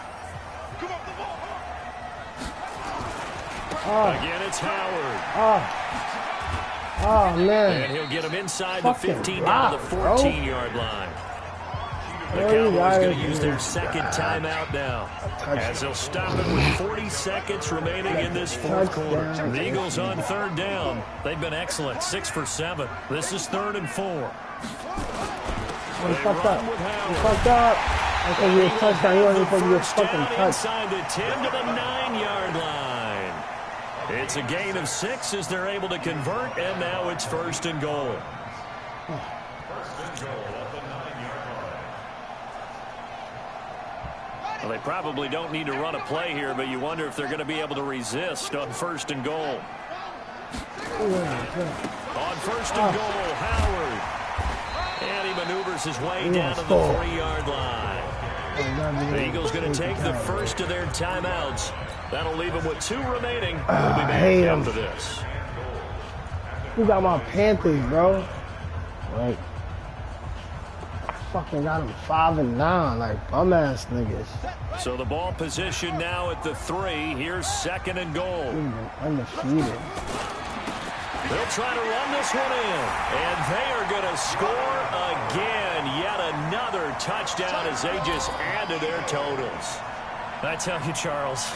Again, it's Howard. Oh, man. And he'll get him inside the 15 down to the 14-yard line. The Cowboys going to use their second timeout now, as they'll stop it with 40 seconds remaining in this fourth quarter. The Eagles on 3rd down. They've been excellent, 6 for 7. This is 3rd and 4. You fucked up. You fucked up. I think you were touchdown. You wasn't supposed to get fucking touched. Inside the 10 to the 9-yard line. It's a gain of 6 as they're able to convert, and now it's 1st and goal. Well, they probably don't need to run a play here, but you wonder if they're going to be able to resist on 1st and goal. On 1st and goal, Howard. And he maneuvers his way down to the 3-yard line. The Eagles going to take the first of their timeouts. That'll leave them with 2 remaining. We'll be back after this. Who got my Panthers, bro? Like, fucking got them 5 and 9, like bum ass niggas. So the ball position now at the 3. Here's 2nd and goal. Undefeated. They'll try to run this one in, and they are going to score again. Yet another touchdown as they just add to their totals. I tell you, Charles,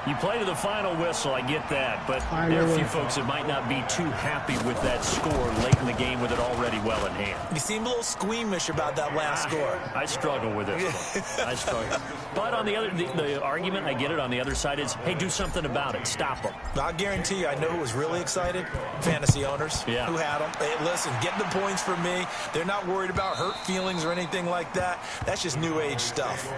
you play to the final whistle, I get that, but there are a few folks that might not be too happy with that score late in the game with it already well in hand. You seem a little squeamish about that last score. I struggle with this one. I struggle. But on the other, the argument, I get it, on the other side is, hey, do something about it. Stop them. I guarantee you, I know who was really excited. Fantasy owners who had them. Hey, listen, get the points from me. They're not worried about hurt feelings or anything like that. That's just new age stuff.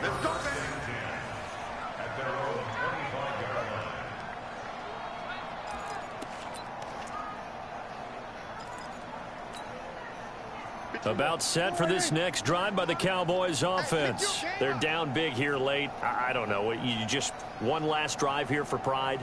About set for this next drive by the Cowboys offense. They're down big here late. I don't know. You just one last drive here for pride?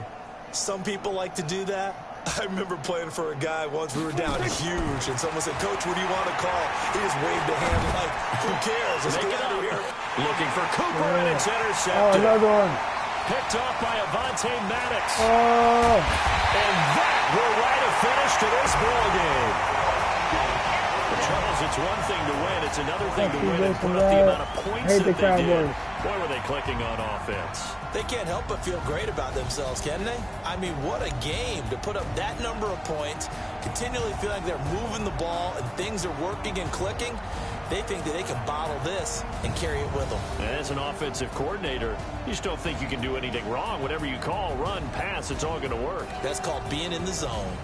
Some people like to do that. I remember playing for a guy once. We were down huge, and someone said, Coach, what do you want to call? He just waved a hand like, who cares? Let's get out of here. Looking for Cooper, and it's intercepted. Oh, another one. Picked off by Avonte Maddox. And that will write a finish to this ball game. Charles, it's one thing to win. It's another thing to win and put up the amount of points that they did. Boy, were they clicking on offense. They can't help but feel great about themselves, can they? I mean, what a game to put up that number of points, continually feel like they're moving the ball and things are working and clicking. They think that they can bottle this and carry it with them. And as an offensive coordinator, you just don't think you can do anything wrong. Whatever you call, run, pass, it's all going to work. That's called being in the zone.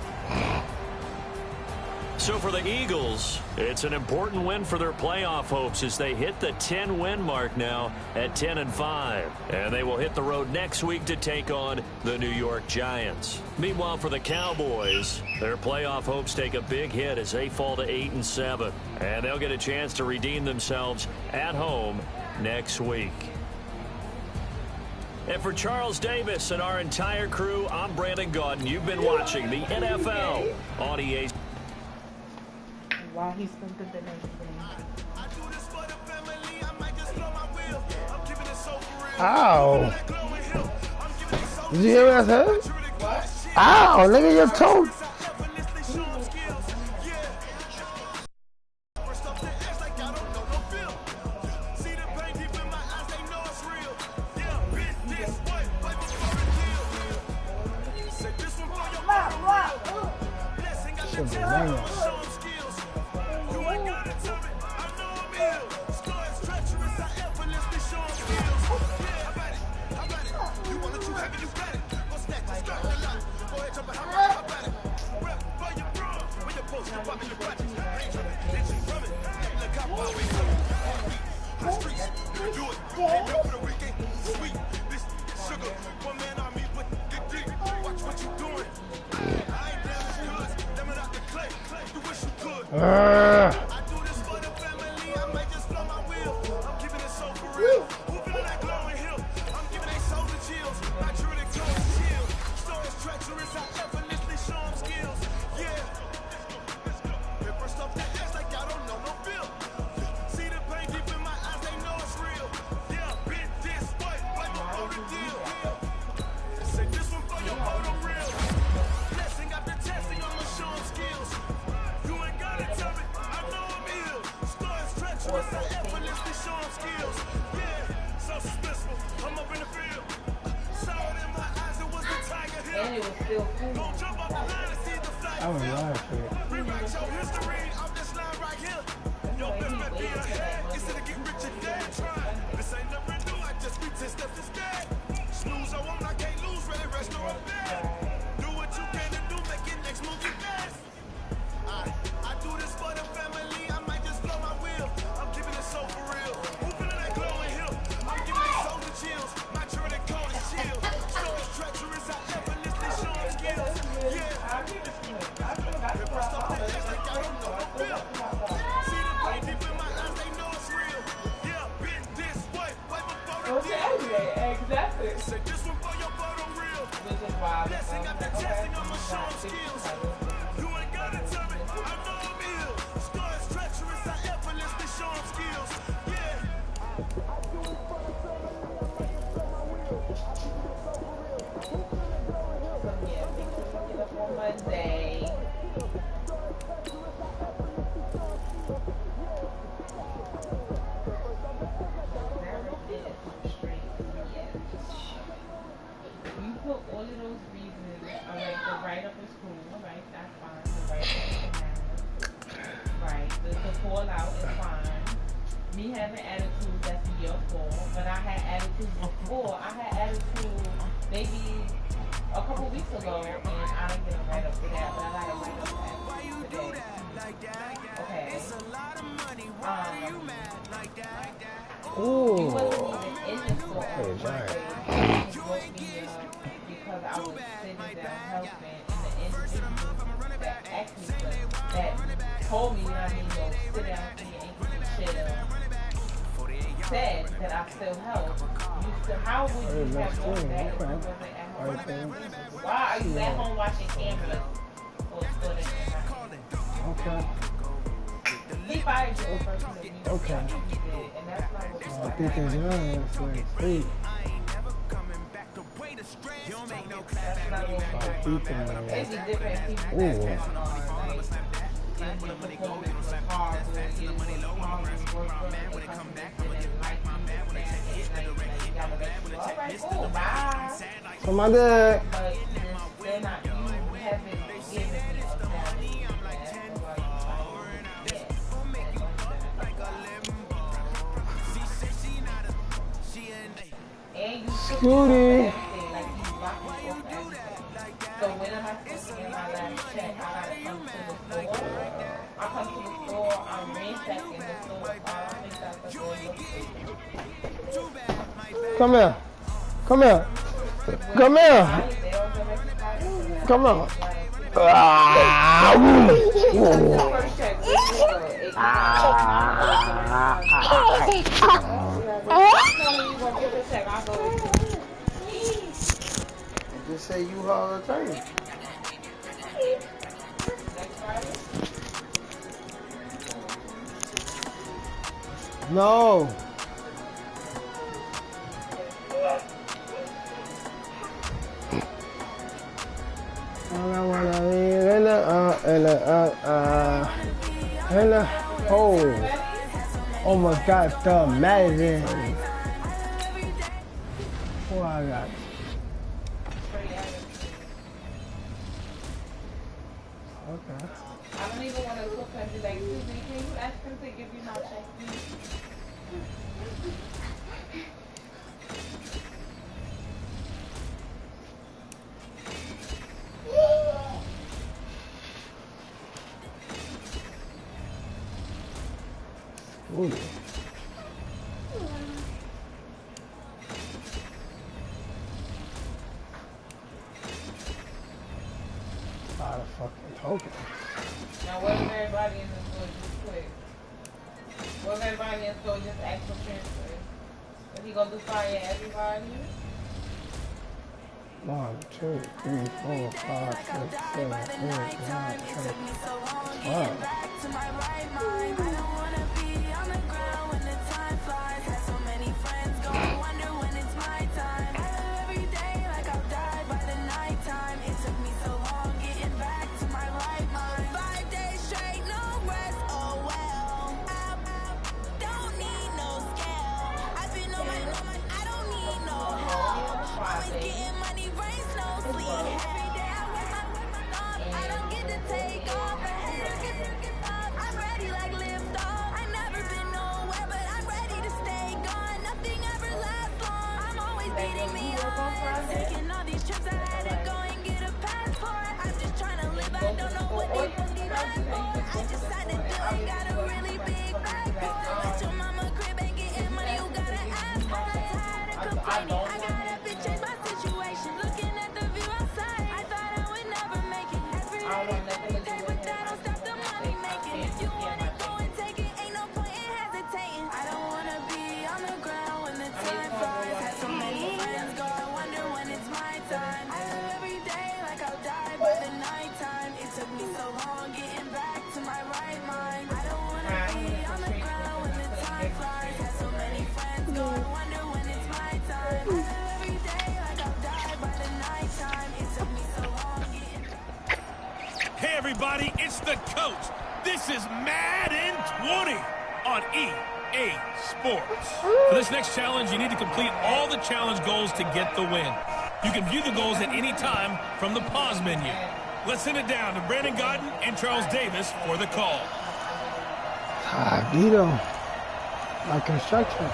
So for the Eagles, it's an important win for their playoff hopes as they hit the 10-win mark now at 10-5. And they will hit the road next week to take on the New York Giants. Meanwhile, for the Cowboys, their playoff hopes take a big hit as they fall to 8-7. And they'll get a chance to redeem themselves at home next week. And for Charles Davis and our entire crew, I'm Brandon Gaudin. You've been watching the NFL on EA. Why he stinking the next thing. Ow. Did you hear what I said? What? Ow, nigga, your toe. I do this for the family, I might just blow my wheel. I'm keeping it so for real. Who feeling that glowing hill? I'm giving they soul the chills. Not true, they close chill. Stories treacherous, I effortlessly show them skills. Yeah. Paper stuff that ass like I don't know no bill. See the pain deep in my eyes, they know it's real. Yeah, bit this way, like before the deal. Say this one for your photo real. Blessing after testing, I'ma show them skills. You ain't gotta tell me, I know I'm ill. Stories treacherous, I effortlessly show them skills. Yeah, so suspenseful, I'm up in the field. Saw it in my eyes, it was the tiger hill. And it was still cool. Don't jump off the line and see the flag. I was laughing. Rewrite your history off this line right here. Your best bet be ahead instead of get rich and dead trying. This ain't never new, I just be 10 steps instead. Snooze, I won't, I can't lose, ready, rest, or I'm bad. Do what you can and do, make it next move your best. I do this for the family, I might just blow my wheel. I'm keeping it so for real. Who feeling that glowing hill? I'm giving they soul the chills. My true, they call it shield. Stories treacherous, I effortlessly show them skills. Yeah. Paper stuff that ass like I don't know no bill. See the pain deep in my eyes, they know it's real. Yeah, been this way, way before the deal. Exactly. Say this one for your photo real. Which is why Blessing after testing, I'ma show them skills. You ain't gotta tell me, I know I'm ill. Stories treacherous, I effortlessly show them skills. Yeah. Monday. You put all of those reasons, alright, the write up in school, alright, that's fine. The write up right, the fall out is fine. Me having attitude, that's your fault. But I had attitude before. I had attitude maybe a couple weeks ago, and I didn't get a write up for that, but I got a write up today. Okay. Ooh. You wasn't even in the store on Monday. You woke me up because I was sitting down helping, and the individual that asked me for that told me, you know what I mean, go sit down for your ankles and chill, said that I still help. You still, how would you have known that if you wasn't at home? Why are you at home watching cameras or still there? Okay. He fired you the person that you Okay. did, and that's not what I think it's young. It's like, hey. that's not what Keep them there. it's a different people Ooh. that's going on. Like, and your performance was horrible, it was horrible work for the customer didn't like you gotta let you go. Alright, cool, bye. Come on, Dad. But they're not, you haven't given me a value for that. So like, and you Scooty. everything, like you lock me off everything. So when am I supposed to get my last check? I gotta come to the store. I come to the store, I'm ransacking the store. I think that's a good look. Come here. Come here. Come here. They don't give everybody. Come on. Ah, First check, just say you Hall of Fame. No. All I wanna be in the oh my God, the Madden. What I got? Okay. I don't even want to look and be like, excuse me, can you ask him to give you my check, please? Ooh. A lot of fucking tokens. Now, what if everybody in the store just quit? What if everybody in the store just ask for transfer? Is he gonna just fire everybody? 1, 2, 3, 4, 5, 6, 7, 8, 9, 10. Wow. Taking all these trips, I had to go and get a passport. I'm just trying to live, I don't know what they want me back for. I decided to I got a really big bag for. At your mama crib ain't getting money, you gotta ask for. Tired of complaining, I gotta bitch change my situation. Looking at the view outside, I thought I would never make it. Every day, but that don't stop the money making. If you want it, go and take it, ain't no point in hesitating. I don't wanna be on the ground when the time flies. Had so many friends go, I wonder when it's my time. I live every day like I'll die by the nighttime. It took me so long getting back to my right mind. I don't wanna be on the ground when the time flies. Had so many friends go, I wonder when it's my time. I live every day like I'll die by the nighttime. It took me so long getting back. Hey everybody, it's the coach. This is Madden 20 on EA Sports. For this next challenge, you need to complete all the challenge goals to get the win. You can view the goals at any time from the pause menu. Let's send it down to Brandon Godden and Charles Davis for the call. Dito. My construction.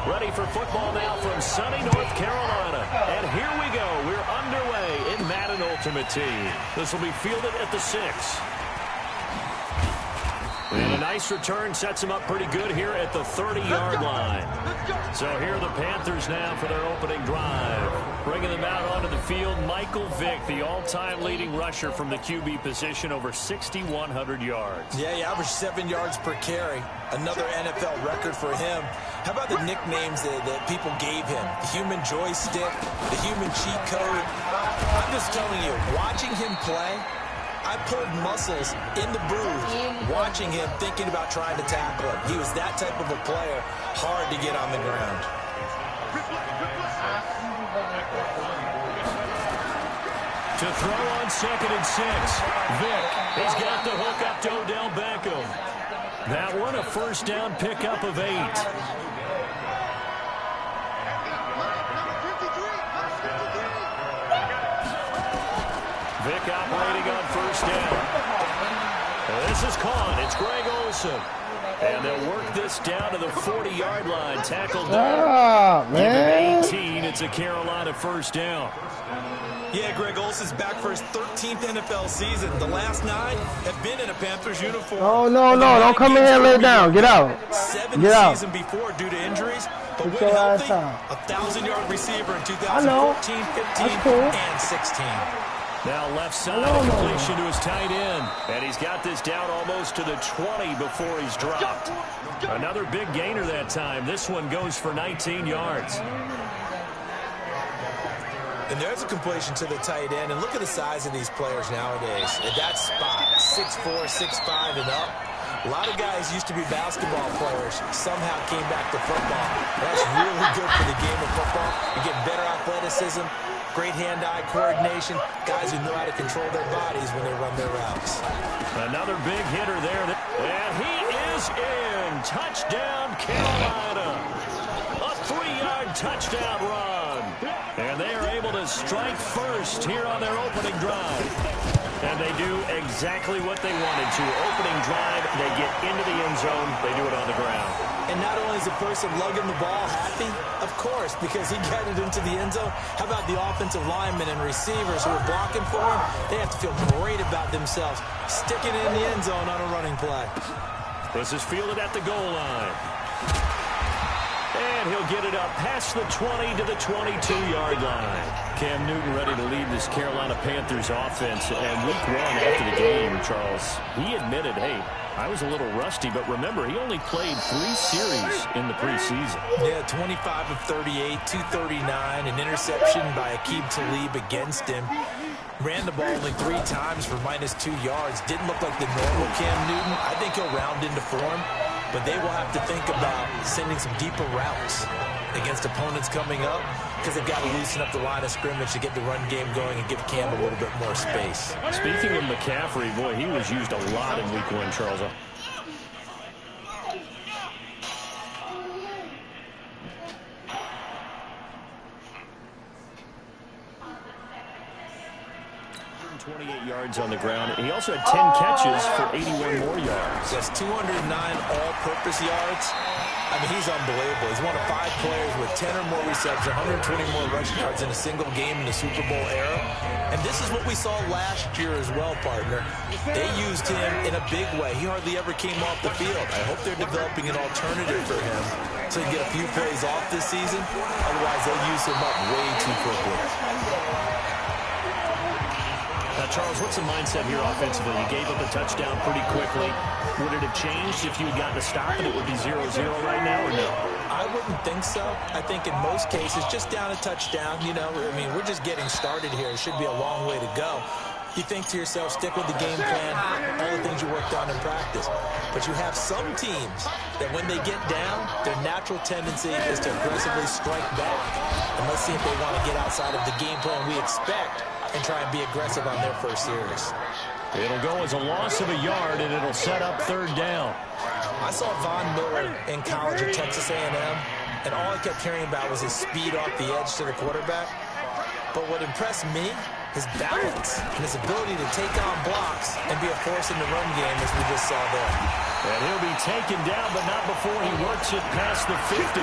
Ready for football now from sunny North Carolina. And here we go. We're underway in Madden Ultimate Team. This will be fielded at the 6. And a nice return sets him up pretty good here at the 30-yard line. So here are the Panthers now for their opening drive. Bringing them out onto the field, Michael Vick, the all-time leading rusher from the QB position, over 6,100 yards. Yeah, he averaged 7 yards per carry. Another NFL record for him. How about the nicknames that people gave him? The human joystick, the human cheat code. I'm just telling you, watching him play, I pulled muscles in the booth watching him, thinking about trying to tackle him. He was that type of a player, hard to get on the ground. To throw on 2nd and 6. Vick, he's got the hook up to Odell Beckham. That one a first down pickup of 8. Vick operating on first down. This is caught. It's Greg Olsen. And they'll work this down to the 40-yard line. Tackled down. Man. 18. It's a Carolina first down. Yeah, Greg Olsen's back for his 13th NFL season. The last 9 have been in a Panthers uniform. Oh, no. Don't come in here and lay down. Get out. 7 Get out. season before due to injuries. But Get when your ass healthy, out. a 1,000-yard receiver in I know. 2014, 15, That's cool. and 16. Now left side completion to his tight end. And he's got this down almost to the 20 before he's dropped. Another big gainer that time. This one goes for 19 yards. And there's a completion to the tight end. And look at the size of these players nowadays. At that spot, 6'4", 6'5", and up. A lot of guys used to be basketball players, somehow came back to football. That's really good for the game of football. You get better athleticism, great hand-eye coordination, guys who know how to control their bodies when they run their routes. Another big hitter there. And he is in. Touchdown, Carolina. A 3-yard touchdown run. And they are able to strike first here on their opening drive. And they do exactly what they wanted to. Opening drive, they get into the end zone. They do it on the ground. And not only is the person lugging the ball happy, of course, because he got it into the end zone. How about the offensive linemen and receivers who are blocking for him? They have to feel great about themselves, sticking it in the end zone on a running play. This is fielded at the goal line. And he'll get it up past the 20 to the 22-yard line. Cam Newton ready to lead this Carolina Panthers offense. And week one after the game, Charles, he admitted, hey, I was a little rusty, but remember, he only played 3 series in the preseason. Yeah, 25 of 38, 239, an interception by Aqib Talib against him. Ran the ball only 3 times for -2 yards. Didn't look like the normal Cam Newton. I think he'll round into form, but they will have to think about sending some deeper routes against opponents coming up because they've got to loosen up the line of scrimmage to get the run game going and give Cam a little bit more space. Speaking of McCaffrey, boy, he was used a lot in week 1, Charles. 28 yards on the ground. He also had 10 catches for 81 more yards. That's 209 all-purpose yards. I mean, he's unbelievable. He's one of 5 players with 10 or more receptions, 120 more rushing yards in a single game in the Super Bowl era. And this is what we saw last year as well, partner. They used him in a big way. He hardly ever came off the field. I hope they're developing an alternative for him so he can get a few plays off this season. Otherwise, they'll use him up way too quickly. Now, Charles, what's the mindset here offensively? You gave up a touchdown pretty quickly. Would it have changed if you had gotten a stop and it would be 0-0 right now, or no? I wouldn't think so. I think in most cases, just down a touchdown, you know, I mean, we're just getting started here. It should be a long way to go. You think to yourself, stick with the game plan, all the things you worked on in practice. But you have some teams that when they get down, their natural tendency is to aggressively strike back. And let's see if they want to get outside of the game plan we expect and try and be aggressive on their first series. It'll go as a loss of a yard, and it'll set up 3rd down. I saw Von Miller in college at Texas A&M, and all I kept hearing about was his speed off the edge to the quarterback. But what impressed me, his balance and his ability to take on blocks and be a force in the run game, as we just saw there. And he'll be taken down, but not before he works it past the 50.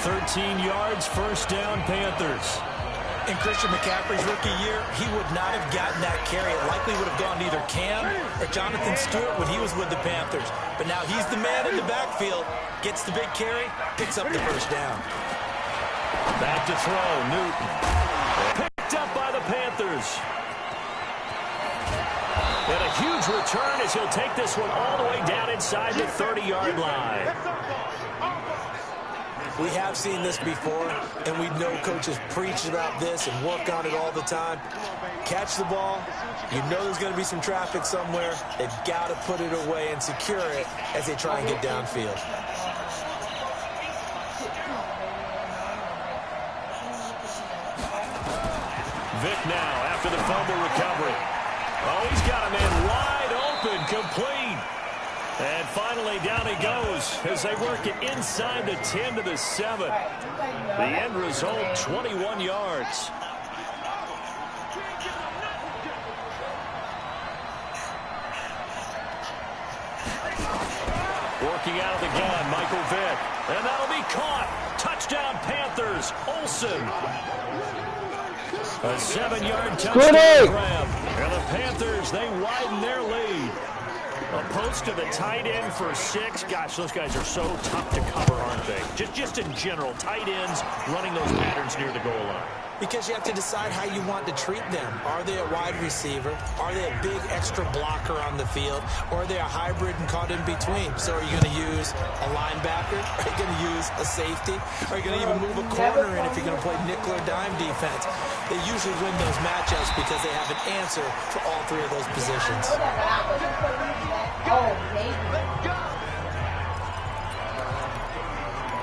13 yards, 1st down, Panthers. In Christian McCaffrey's rookie year, he would not have gotten that carry. It likely would have gone to either Cam or Jonathan Stewart when he was with the Panthers. But now he's the man in the backfield, gets the big carry, picks up the 1st down. Back to throw, Newton. Picked up by the Panthers. And a huge return as he'll take this one all the way down inside the 30-yard line. We have seen this before, and we know coaches preach about this and work on it all the time. Catch the ball. You know there's going to be some traffic somewhere. They've got to put it away and secure it as they try and get downfield. Vic now after the fumble recovery. Oh, he's got a man wide open, complete. And finally, down he goes as they work it inside the 10 to the 7. The end result, 21 yards. Working out of the gun, Michael Vick. And that'll be caught. Touchdown, Panthers. Olsen. A 7-yard touchdown grab. And the Panthers, they widen their lead. A post to the tight end for 6. Gosh, those guys are so tough to cover, aren't they? Just in general, tight ends running those patterns near the goal line. Because you have to decide how you want to treat them. Are they a wide receiver? Are they a big extra blocker on the field? Or are they a hybrid and caught in between? So are you going to use a linebacker? Are you going to use a safety? Are you going to even move a corner in if you're going to play nickel or dime defense? They usually win those matchups because they have an answer for all 3 of those positions.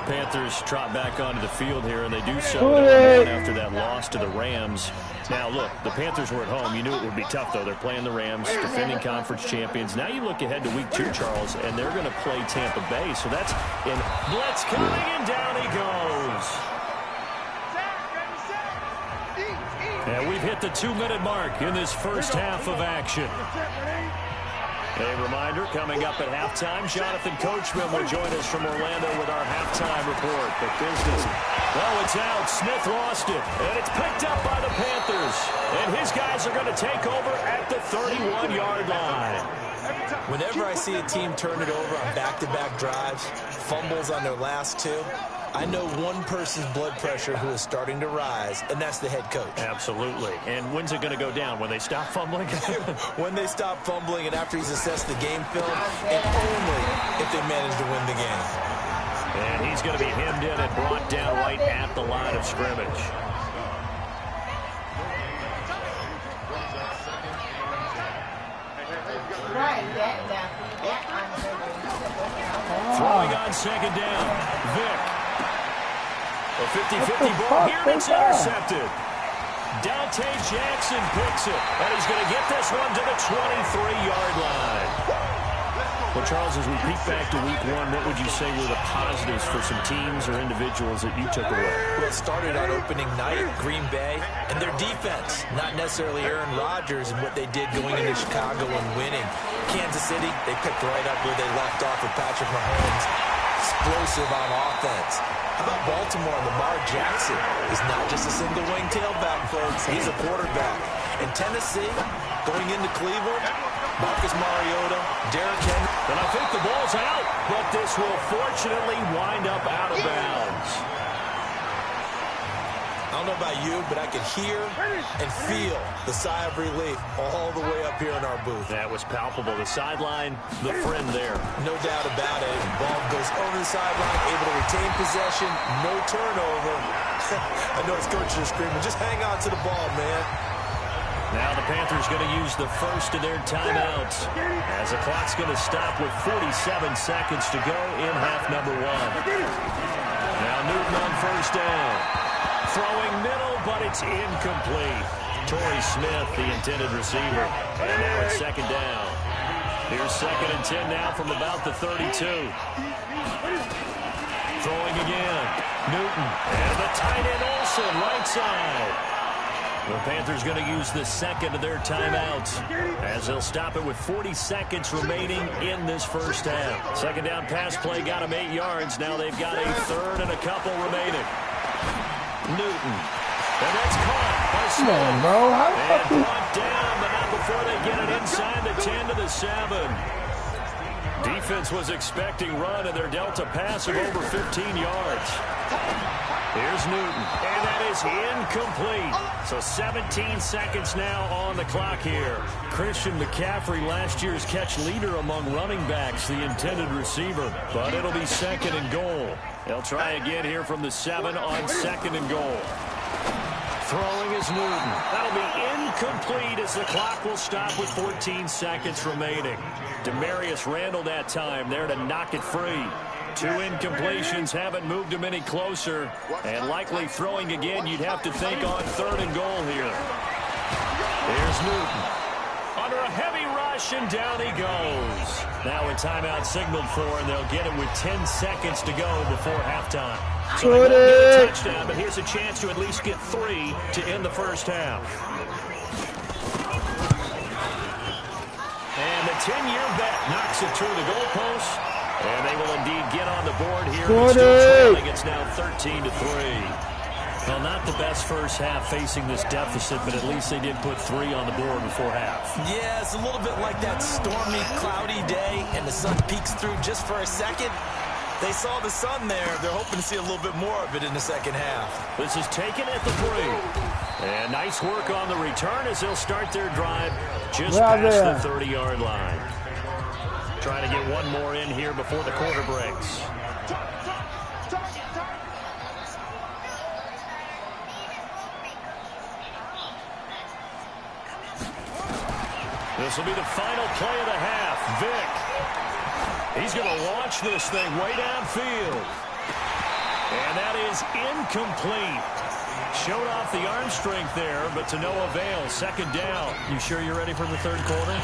Panthers trot back onto the field here, and they do so after that loss to the Rams. Now, look, the Panthers were at home. You knew it would be tough, though. They're playing the Rams, defending conference champions. Now you look ahead to week 2, Charles, and they're going to play Tampa Bay. So that's in blitz coming, and down he goes. And we've hit the 2-minute mark in this first half of action. A reminder, coming up at halftime, Jonathan Coachman will join us from Orlando with our halftime report. But business, well, it's out. Smith lost it, and it's picked up by the Panthers. And his guys are going to take over at the 31-yard line. Whenever I see a team turn it over on back-to-back drives, fumbles on their last 2, I know one person's blood pressure who is starting to rise, and that's the head coach. Absolutely. And when's it going to go down? When they stop fumbling? When they stop fumbling and after he's assessed the game film, and only if they manage to win the game. And he's going to be hemmed in and brought down right at the line of scrimmage. Throwing on second down. Vick. A 50-50 ball here, and it's intercepted. Dante Jackson picks it, and he's going to get this one to the 23-yard line. Well, Charles, as we peek back to week one, what would you say were the positives for some teams or individuals that you took away? Well, it started on opening night, Green Bay, and their defense. Not necessarily Aaron Rodgers and what they did going into Chicago and winning. Kansas City, they picked right up where they left off with Patrick Mahomes. Explosive on offense. How about Baltimore? Lamar Jackson is not just a single wing tailback, folks. He's a quarterback. In Tennessee, going into Cleveland, Marcus Mariota, Derrick Henry. And I think the ball's out, but this will fortunately wind up out of bounds. I don't know about you, but I can hear and feel the sigh of relief all the way up here in our booth. That was palpable. The sideline, the friend there. No doubt about it. Ball goes over the sideline, able to retain possession, no turnover. I know his coaches are screaming, just hang on to the ball, man. Now the Panthers going to use the first of their timeouts as the clock's going to stop with 47 seconds to go in half number one. Now Newton on first down. Throwing middle, but it's incomplete. Torrey Smith, the intended receiver. And now it's second down. Here's 2nd and 10 now from about the 32. Throwing again. Newton. And the tight end Olsen, right side. The Panthers going to use the second of their timeouts as they'll stop it with 40 seconds remaining in this first half. Second down pass play got them 8 yards. Now they've got a third and a couple remaining. Newton. And that's caught by Smith. Come on, bro. And brought down, but not before they get it inside the 10 to the 7. Defense was expecting run, and they're dealt a pass of over 15 yards. Here's Newton, and that is incomplete. So 17 seconds now on the clock here. Christian McCaffrey, last year's catch leader among running backs, the intended receiver. But it'll be 2nd and goal. They'll try again here from the 7 on 2nd and goal. Throwing is Newton. That'll be incomplete as the clock will stop with 14 seconds remaining. Demarius Randall that time there to knock it free. 2 incompletions haven't moved him any closer. And likely throwing again, you'd have to think on 3rd and goal here. Here's Newton. Under a heavy rush, and down he goes. Now a timeout signaled for, and they'll get it with 10 seconds to go before halftime. So they won't get a touchdown, but here's a chance to at least get 3 to end the first half. And the 10-year bet knocks it through the goalpost. And they will indeed get on the board here. It's still trailing. It's now 13-3. Well, not the best first half facing this deficit, but at least they did put 3 on the board before half. Yeah, it's a little bit like that stormy, cloudy day, and the sun peeks through just for a second. They saw the sun there. They're hoping to see a little bit more of it in the second half. This is taken at the 3. And nice work on the return as they'll start their drive just past the 30-yard line. Trying to get one more in here before the quarter breaks. This will be the final play of the half. Vick. He's going to launch this thing way downfield. And that is incomplete. Showed off the arm strength there, but to no avail. 2nd down. You sure you're ready for the 3rd quarter?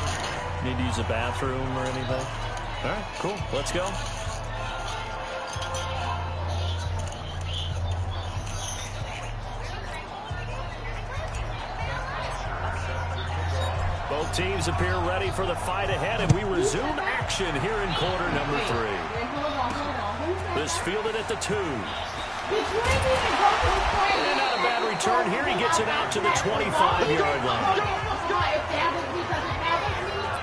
Need to use a bathroom or anything? All right, cool. Let's go. Both teams appear ready for the fight ahead, and we resume action here in quarter number 3. This fielded at the 2. And not a bad return here. He gets it out to the 25-yard line.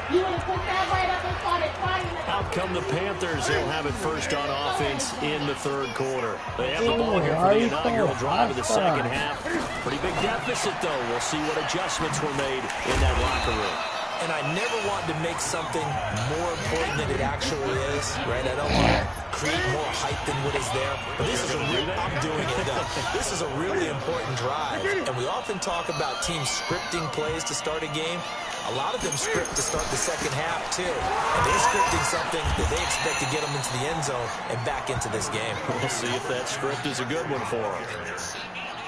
You would have put that right up and started fighting. How out come the Panthers. They'll have it first on offense in the third quarter. They have the ball here for the inaugural drive of the second half. Pretty big deficit, though. We'll see what adjustments were made in that locker room. And I never want to make something more important than it actually is, right? I don't want to create more hype than what is there. But this is I'm doing it. This is a really important drive. And we often talk about teams scripting plays to start a game. A lot of them script to start the second half, too. And they're scripting something that they expect to get them into the end zone and back into this game. We'll see if that script is a good one for them.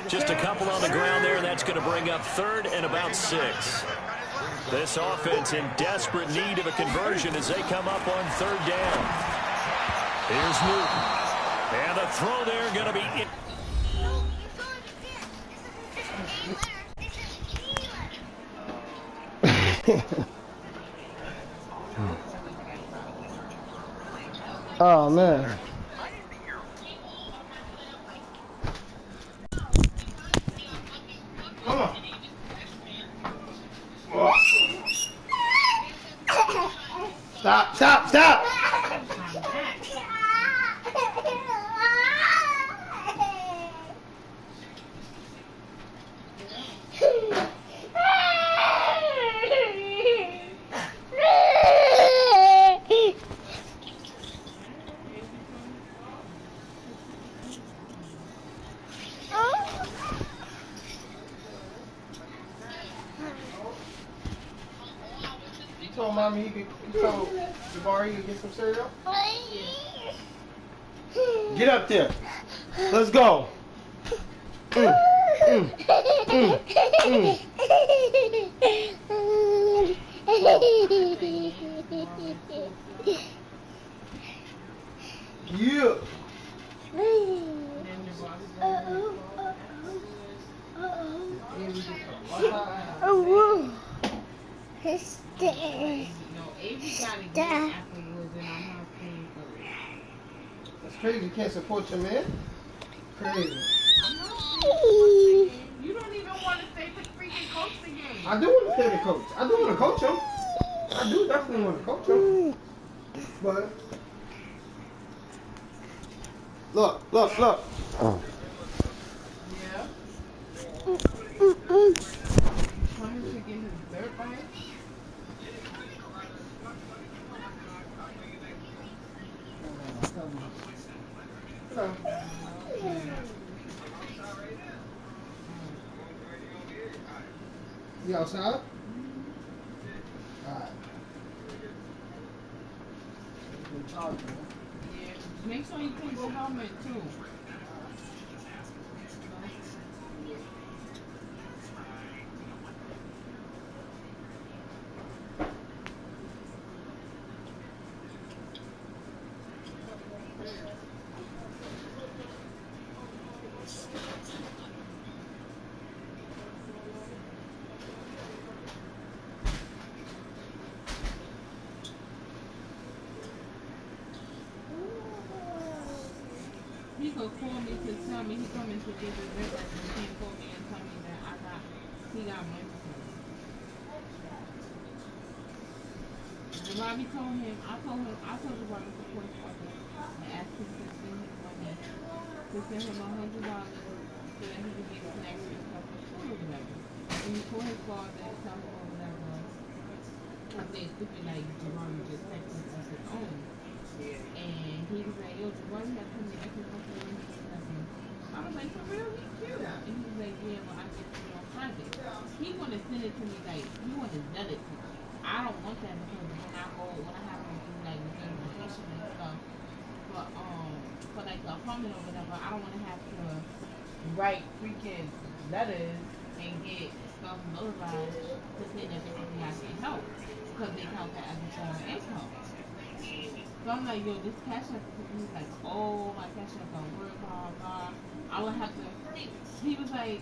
Just a couple on the ground there. That's going to bring up third and about 6. This offense in desperate need of a conversion as they come up on third down. Here's Newton. And the throw there going to be... Oh, man. Come on. Stop, stop, stop. Told mommy he told Jabari he could get some cereal? Get up there. Let's go. Yeah. That's crazy. You can't support your man? Crazy. You don't even want to stay to freaking coach the game. I do want to stay the coach. I do want to coach him. I do definitely want to coach him. But look. Yeah. Trying to get his dirt bike. You outside? Alright. Yeah. Make sure you take your helmet too. He could call me to tell me he coming to get the river and he can't call me and tell me that he got money for me. Bobby told him, I told Bobby to call his father and ask him to send him money, to send him $100 so that he could get snacks and stuff for school or whatever. And he called his father and tell him or whatever. I said stupid like Bobby just texted us his own. And he was like, yo, Jabari had told me extra something when he was nothing. I was like, for real? He's cute. And he was like, yeah, well, I get it on Friday. He want to send it to me, like, he want to sell it to me. I don't want that because when I have him do, like, vacation and stuff, for like, the apartment or whatever, I don't want to have to write freaking letters and get stuff notarized to say that they think I can help because they count that as a form of income. So I'm like, yo, this cash app, he's like, oh, my cash app don't work, blah, blah. I would have to, he was like,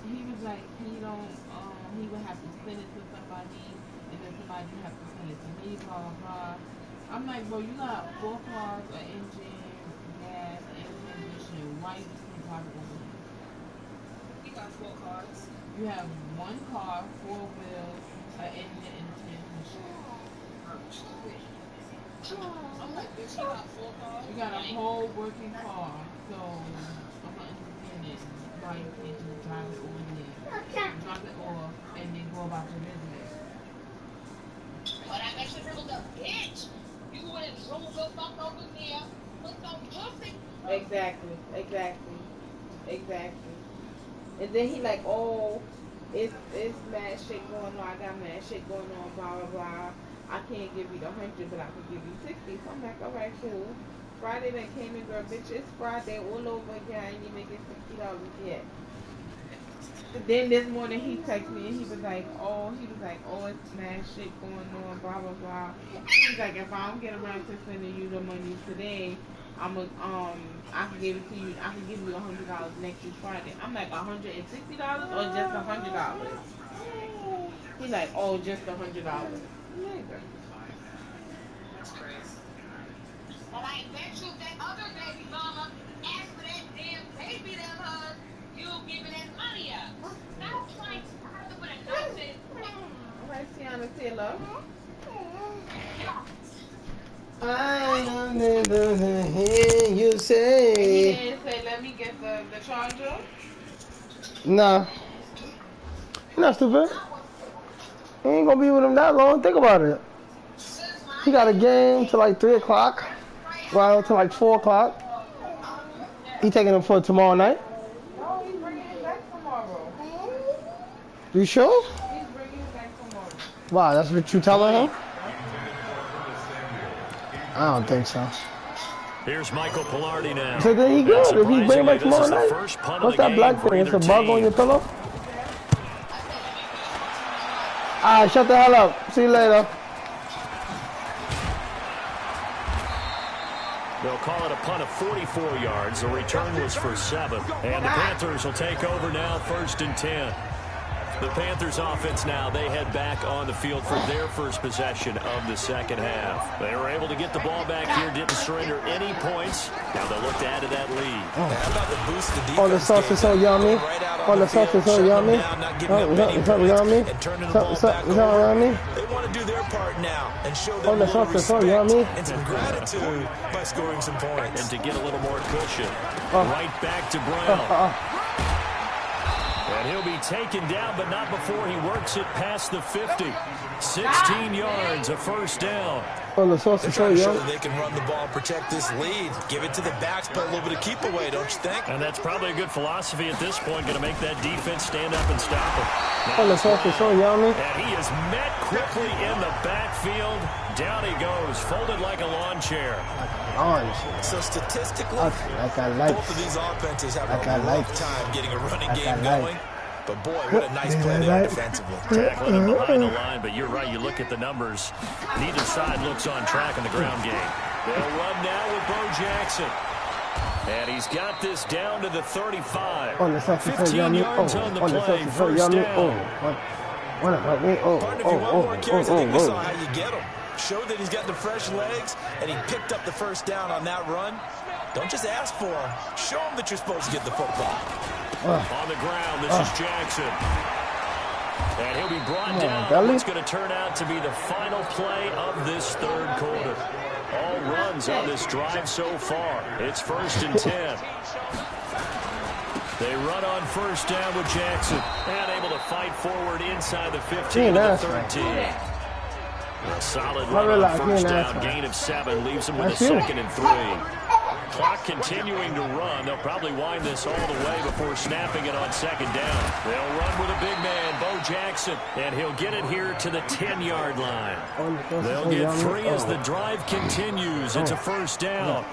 he would have to send it to somebody, and then somebody would have to send it to me, blah, blah. I'm like, bro, you got 4 cars, an engine, gas, and transmission. Why you just need drive it over here? You got 4 cars. You have 1 car, 4 wheels, an engine, and transmission. I'm like, bitch, he got 4 cars. You got a whole working car, so I'm not understanding why you can't just drive it over there, drop it off, and then go about your business. But I bet you it was a bitch. You would have drove your fuck over there with some pussy. Exactly. And then he like, oh, it's mad shit going on. I got mad shit going on, blah blah blah. I can't give you the 100, but I can give you 60. So I'm like, all right, cool. Friday then came in, girl, bitch, it's Friday all over again. I ain't even making $60 yet. Then this morning he texted me and he was like, oh, it's mad shit going on, blah blah blah. He's like, if I don't get around to sending you the money today, I can give it to you. I can give you $100 next week Friday. I'm like, $160 or just $100? He's like, oh, just $100. Nigga. But I bet you that other baby mama asked for that damn baby of hers, you giving that money up. Stop trying to start with a nonsense. All right, Tiana Taylor. I never hear you say. He didn't say, let me get the charger. Nah. You're not stupid. He ain't gonna be with him that long. Think about it. He got a game till like 3 o'clock. Well, till like 4 o'clock. He taking him for tomorrow night? No, he's bringing it back tomorrow. You sure? He's bringing it back tomorrow. Wow, that's what you telling him? I don't think so. Here's Michael Pilardi now. So then he good. If he bring back tomorrow night, what's that black thing? It's a bug on your pillow? Alright, shut the hell up. See you later. They'll call it a punt of 44 yards. The return was for 7. And the Panthers will take over now, 1st and 10. The Panthers offense now, they head back on the field for their first possession of the second half. They were able to get the ball back here, didn't surrender any points. Now they'll look to add to that lead. How about the boost the defense? Oh, the sauce is so yummy. Oh, the sauce is so yummy. So yummy. So yummy. They want to do their part now and show them Oh, the sauce is so yummy. and some gratitude by scoring some points. And to get a little more cushion, right back to Brown. And he'll be taken down, but not before he works it past the 50. 16 yards, a first down. Oh, the sauce is so Show yummy. that they can run the ball and protect this lead. Give it to the backs, but a little bit of keep away, don't you think? And that's probably a good philosophy at this point, going to make that defense stand up and stop him. Oh, the sauce is so yummy. And he is met quickly in the backfield. Down he goes, folded like a lawn chair. So statistically, both of these offenses have a rough time getting a running game going. But boy, what a nice play there defensively. Tackling him behind the line, but you're right, you look at the numbers. Neither side looks on track in the ground game. They'll run now with Bo Jackson. And he's got this down to the 35. 15 yards on the play, first down. Partner, if you want more carries, I think we saw how you get him. Showed that he's got the fresh legs, and he picked up the first down on that run. Don't just ask for him. Show him that you're supposed to get the football. On the ground, this is Jackson. And he'll be brought down. It's going to turn out to be the final play of this third quarter. All runs on this drive so far. It's 1st and 10. They run on first down with Jackson. And able to fight forward inside the 15 to the 13. A solid run on first down. Gain of 7 leaves him with a 2nd and 3. Clock continuing to run. They'll probably wind this all the way before snapping it on 2nd down. They'll run with a big man, Bo Jackson, and he'll get it here to the 10-yard line. They'll get 3 as the drive continues. It's a first down.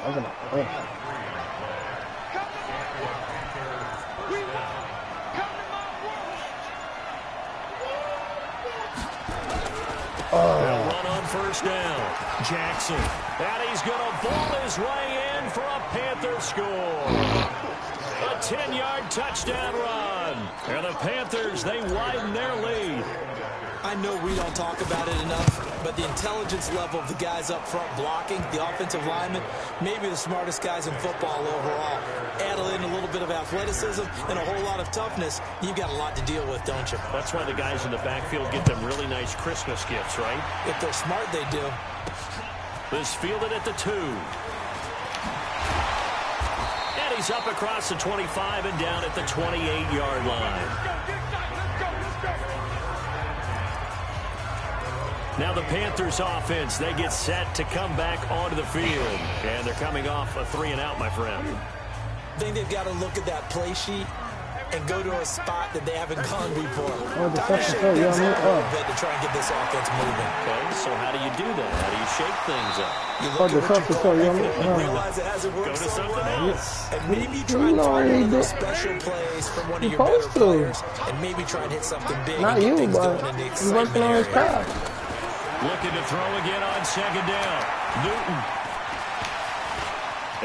They'll run on first down. Jackson. And he's going to ball his way in for a Panther score. A 10-yard touchdown run. And the Panthers, they widen their lead. I know we don't talk about it enough, but the intelligence level of the guys up front blocking, the offensive linemen, maybe the smartest guys in football overall. Add in a little bit of athleticism and a whole lot of toughness, you've got a lot to deal with, don't you? That's why the guys in the backfield get them really nice Christmas gifts, right? If they're smart, they do. is fielded at the 2. And he's up across the 25 and down at the 28-yard line. Now the Panthers offense, they get set to come back onto the field. And they're coming off a 3-and-out, my friend. I think they've got to look at that play sheet and go to a spot that they haven't gone before. Oh, the Kind of shake second things throw, up a little bit to try and get this offense moving. Okay, so how do you do that? How do you shake things up? You Oh, look the at what second you're throw, going you for, know, realize it hasn't Go worked to so something well, else. and maybe try and know find what one he of those do. special plays from one of your Supposed better to. players, and maybe try and hit something big Not and get you, things but going in the he's working excitement on his area. craft. Looking to throw again on second down. Newton.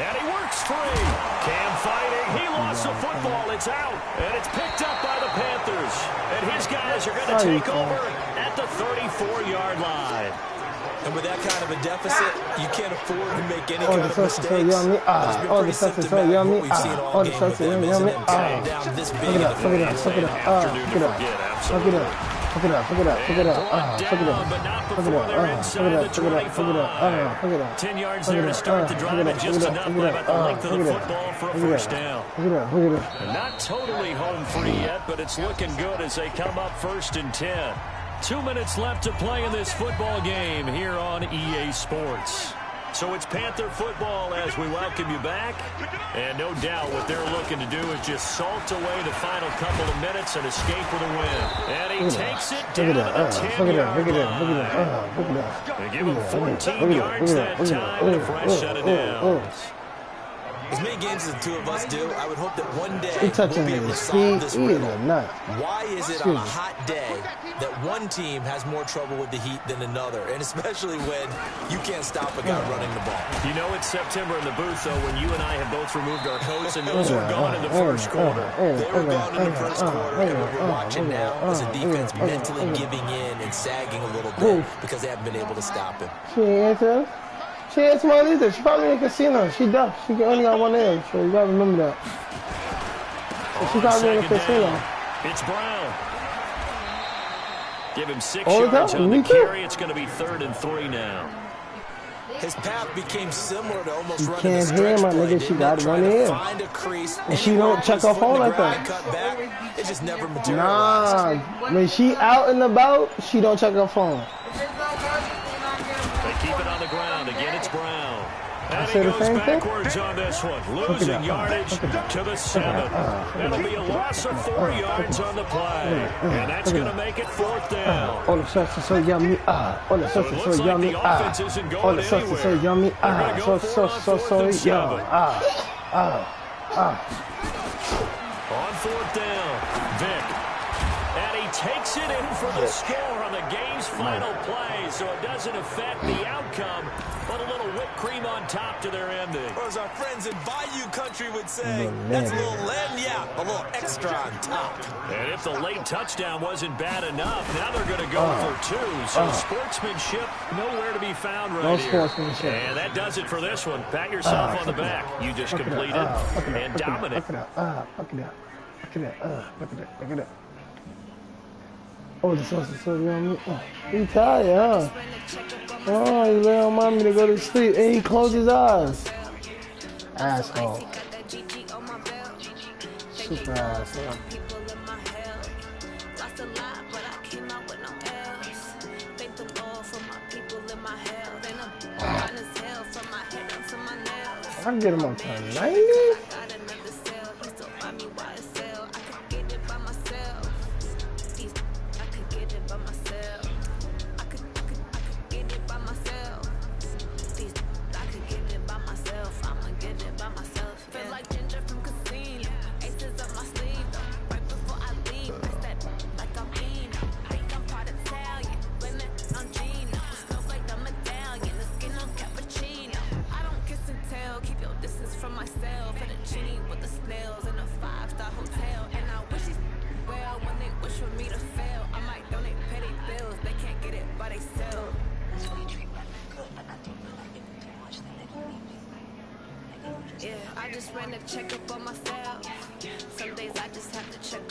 And he works free. Cam fighting. He lost the football. It's out. And it's picked up by the Panthers. And his guys are going to take over at the 34-yard line. And with that kind of a deficit, you can't afford to make any kind of mistakes. Oh, the second throw, yummy. Oh, the second throw, yummy. Look it up. 10 yards there to start the drive, and just enough by about the length of the football for a first down. Not totally home free yet, but it's looking good as they come up 1st and 10. 2 minutes left to play in this football game here on EA Sports. So it's Panther football as we welcome you back. And no doubt what they're looking to do is just salt away the final couple of minutes and escape with a win. And he takes it down to the 10-yard line. They give him 14 yards that time and a fresh set of downs. As many games as the two of us do, I would hope that one day He touching we'll be able to his solve feet. this He is riddle. a nut. Why is it on a hot day that one team has more trouble with the heat than another? And especially when you can't stop a guy running the ball. You know it's September in the booth, though, when you and I have both removed our coats, and those were gone in the first quarter. They were gone in the first quarter, and what we're watching now is a defense mentally giving in and sagging a little bit because they haven't been able to stop him. She ain't answer. She ain't smart either. She probably in a casino. She deaf. She only got one egg, so you gotta remember that. She probably in a casino. It's Brown. Give him 6 Oh, yards on the me too. carry. It's going to be 3rd and 3 now. His path became similar to almost You running can't the hear stretch my play. nigga, she Didn't got it? one Trying to ear. find a crease, And she don't check her phone like that. Cut back, it just never materialized. Nah, when she out and about, she don't check her phone. They keep it on the ground. Again, it's Brown. And he say the goes same thing? backwards on this one, losing yardage to the 7. That'll be a loss of 4 yards on the play. And that's going to make it 4th down. Oh, the sauce is so yummy. Oh, the sauce is so yummy. Oh, the sauce is so yummy. So yummy. On 4th down, Vic. And he takes it in for the score on the game's final play, so it doesn't affect the outcome, but a little whipped cream on top to their ending. Or as our friends in Bayou Country would say, that's a little lagniappe, a little extra on top. And if the late touchdown wasn't bad enough, now they're going to go for 2. So sportsmanship nowhere to be found right here. Sportsmanship. And that does it for this one. Pat yourself on the back. You just completed and dominant. Look at that. Oh, the sauce is so yummy. He tired, huh? Oh, he lay on mommy to go to sleep, and he closed his eyes. Asshole. Super asshole. I can get him up to 90?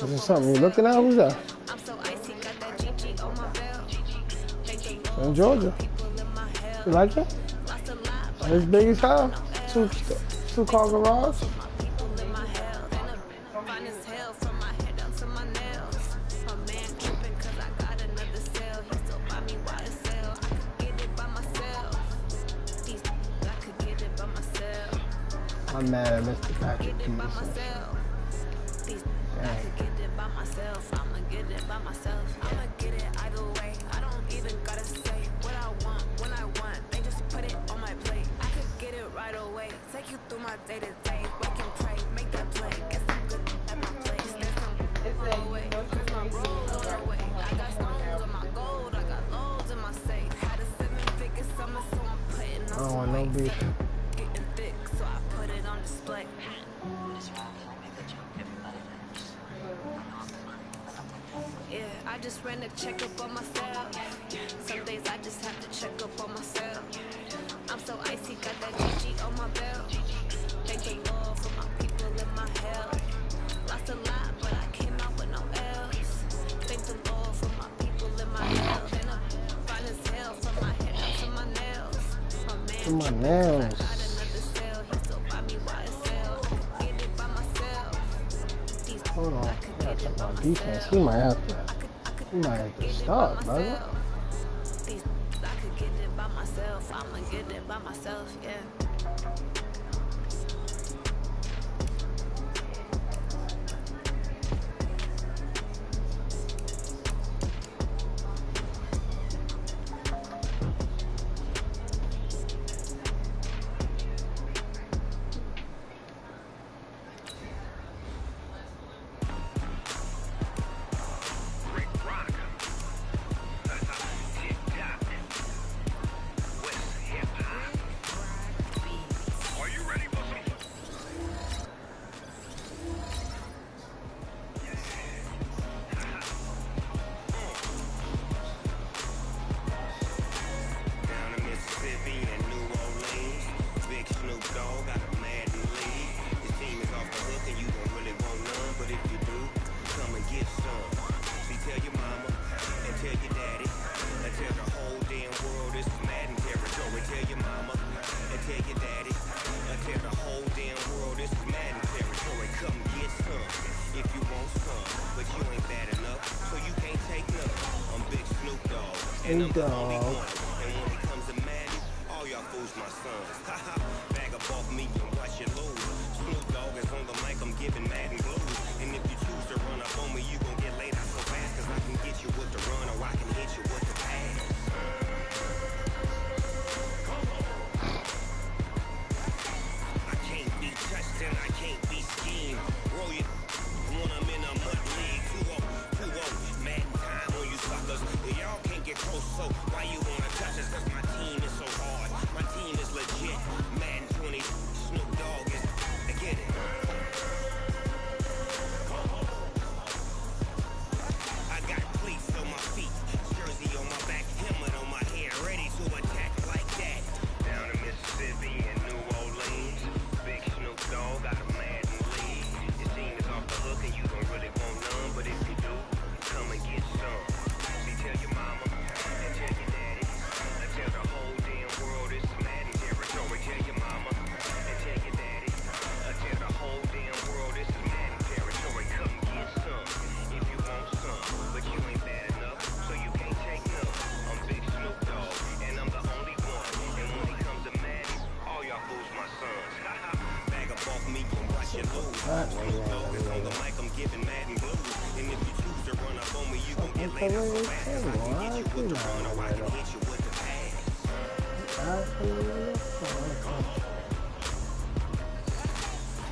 Is this something you looking at? Who's that? In Georgia. You like it? His biggest house? Two car garage? I'm mad at Mr. Patrick Peterson. Dang. I'ma get it by myself. I'ma get it either way. I don't even gotta say what I want when I want. They just put it on my plate. I could get it right away. Take you through my day to day. Wake and pray, make that play. Get some good at my place. There's some away. Cause my bros on the way. I got stones on my gold. I got loads in my safe. Had a 7-figure summer, so I'm putting on some weight. Getting thick, so I put it on display. Yeah, I just ran a checkup on myself. Some days I just have to check up on myself. I'm so icy, got that GG on my belt. Thank the Lord for my people in my health. Lost a lot, but I came out with no else. Thank the Lord for my people in my health. And I'm fine as hell from my head down to my nails. My man To my nails. I got another cell. He still buy me YSL. I could get it by myself. Hold on. I gotta check my defense. He might have to start, brother. I could get it by myself. I'ma get it by myself, yeah. And I'm the only one. And when it comes to Madden, all y'all fools my sons. Haha, bag up off me and watch you lose. Snoop Dogg is on the mic, I'm giving Madden blues. And if you choose to run up on me, you gon' get laid out so fast. Cause I can get you with the run or I can hit you with the pass. I can't be touched and I can't be schemed. Roll you when I'm in a mud league. 2-0, Madden time on you suckers. Y'all can't get close, so why you wanna touch us? Cause my team is so hard. My team is legit. Madden 20, Snoop Dogg is. I get it. I got cleats on my feet, jersey on my back, helmet on my head, ready to attack like that. Down in Mississippi and New Orleans, big Snoop Dogg got a Madden lead. Your team is off the hook and you don't really want none, but if you do, come and get some. See, tell your mama and tell your daddy, and tell the whole damn world it's Madden territory. Tell your mama and tell your daddy, and tell the whole damn world it's Madden territory. Come get some if you want some, but you ain't bad enough, so you can't take none. I'm Big Snoop Dogg, and I'm the only one. And when it comes to Madden, all y'all fools my sons. Bag up off me and watch you lose. Snoop Dogg is on the mic, I'm giving Madden blues. And if you choose to run up on me, you gon' get laid out so fast. I can get you with the run or I can hit you with the pass.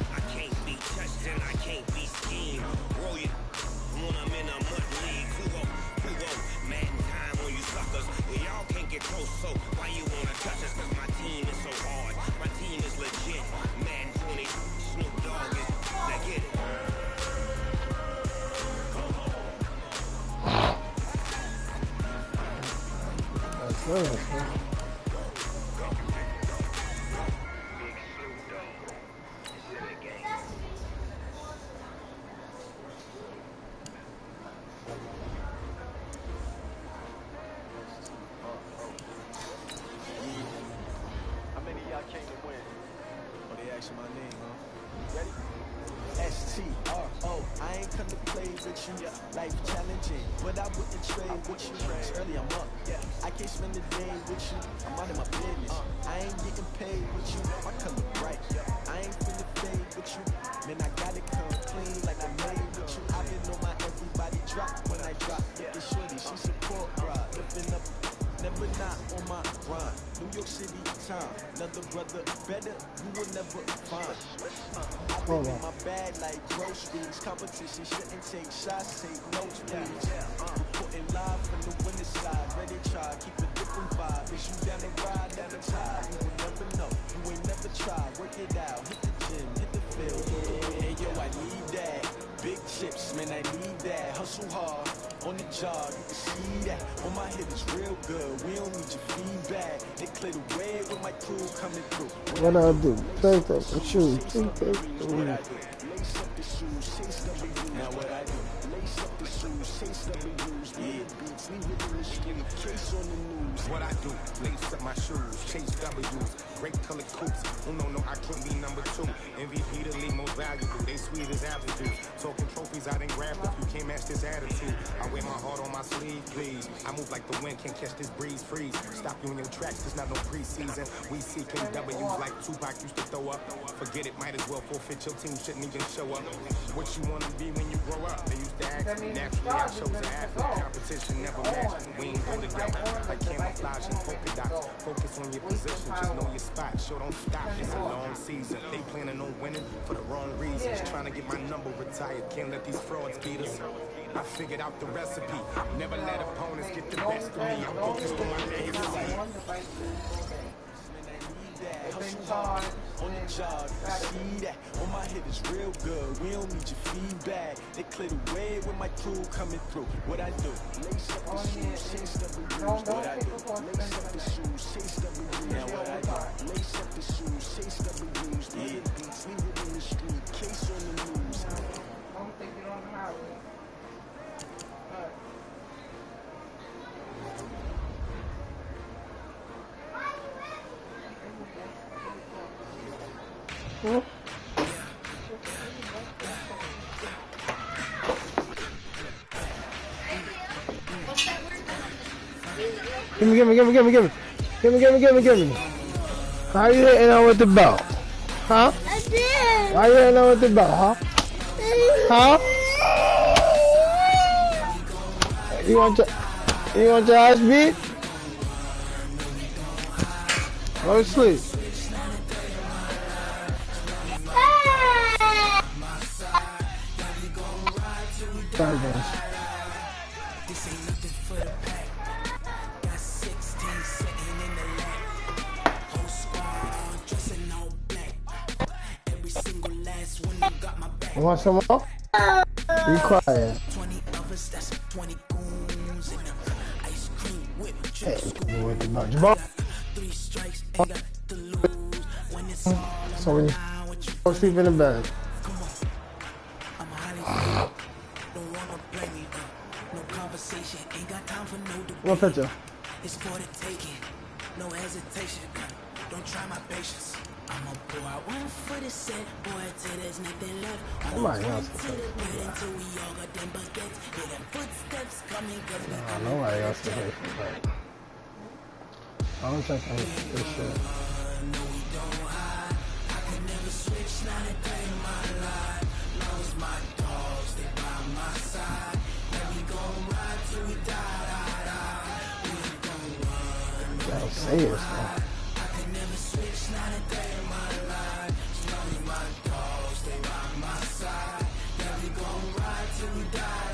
I can't be touched and I can't be schemed. Roll you when I'm in a mud league. 2-0, Madden time on you suckers. Y'all can't get close, so why you wanna touch us? Cause my team is so hard. My team is legit. Madden 20, Snoop Dogg is. Now get it. That's good, man. Ready? S-T-R-O. I ain't come to play with you. Life challenging, but I wouldn't trade with you. It's early, I'm up. I can't spend the day with you. I'm out of my business. I ain't getting paid with you. My color bright. I ain't finna fade with you. Man, I gotta come clean like I made with you. I've been on my everybody drop when I drop. Get shorty, she support, bruh. Lifting up. Never not on my grind. New York City town. Another brother better, you will never find. I've been in my bag like groceries. Competition shouldn't take shots, take notes, please. Reporting live from the winning side. Ready try, keep a different vibe. Is you down the ride, down the tide? You will never know. You ain't never tried. Work it out. Hit the gym, hit the field. Hey yo, I need that. Big chips, man, I need that. Hustle hard. On the job, you can see that. On my hit is real good. We don't need your feedback. They clear the way with my crew coming through. What I do? Take up the shoes. Take up the What I do? Lace up the shoes, chase W's. Now what I do? Lace up the shoes, chase W's. Yeah, beats, leave it in the street. Case on the news. What I do? Lace up my shoes, chase W's. Great colored coupes. Oh no, I can't be number 2. MVP the league most valuable. They sweet as apple juice. Talking trophies, I didn't grab if you can't match this attitude. I wear my heart on my sleeve, please. I move like the wind, can't catch this breeze, freeze. Stop you in your tracks, there's not no preseason. We seeking W's like Tupac used to throw up. Forget it, might as well forfeit. Your team shouldn't even show up. What you want to be when you grow up? They used to ask me. Naturally, I chose an athlete. Competition never matched. We ain't go together like camouflage and polka dots. Focus on your position, just know your spot. Sure, don't stop. It's a long season. They planning on winning for the wrong reasons. Trying to get my number retired. Can't let these frauds beat us. I figured out the recipe. Never let opponents get the best of me. I'm focused on my legacy. On the job, you see that. On my hit is real good. We don't need your feedback. They clear the way with my crew coming through. What I do? Lace up the shoes, chase W's. What I do? Lace up the shoes, chase W's. Now what I do? Lace up the shoes, chase W's. Yeah, beats, leave it in the street. Case on the news. Don't think it on the highway. Give me. How you hitting on with the belt? Huh? I did. Why you hitting on with the belt, huh? Huh? You want your ass beat? Go to sleep. Sorry, guys. You want some more? Be quiet. Hey, with the bunch. So when you go sleep in the bed. What picture? It's for the taking, no hesitation. Don't try my patience. I'ma pull out one foot is set, boy, till there's nothing left. Somebody else. Until we all got them buckets, hear them footsteps coming, cause we No, nobody else to pay for that. I don't think I need this shit. no, we don't hide. I can never switch, not a day in my life. Lost my dogs, they by my side. Now we gon' ride till we die. We gon' run. Gotta say this, man. I can never switch, not a day in my life. As long as my dogs, they by my side. Now we gon' ride till we die.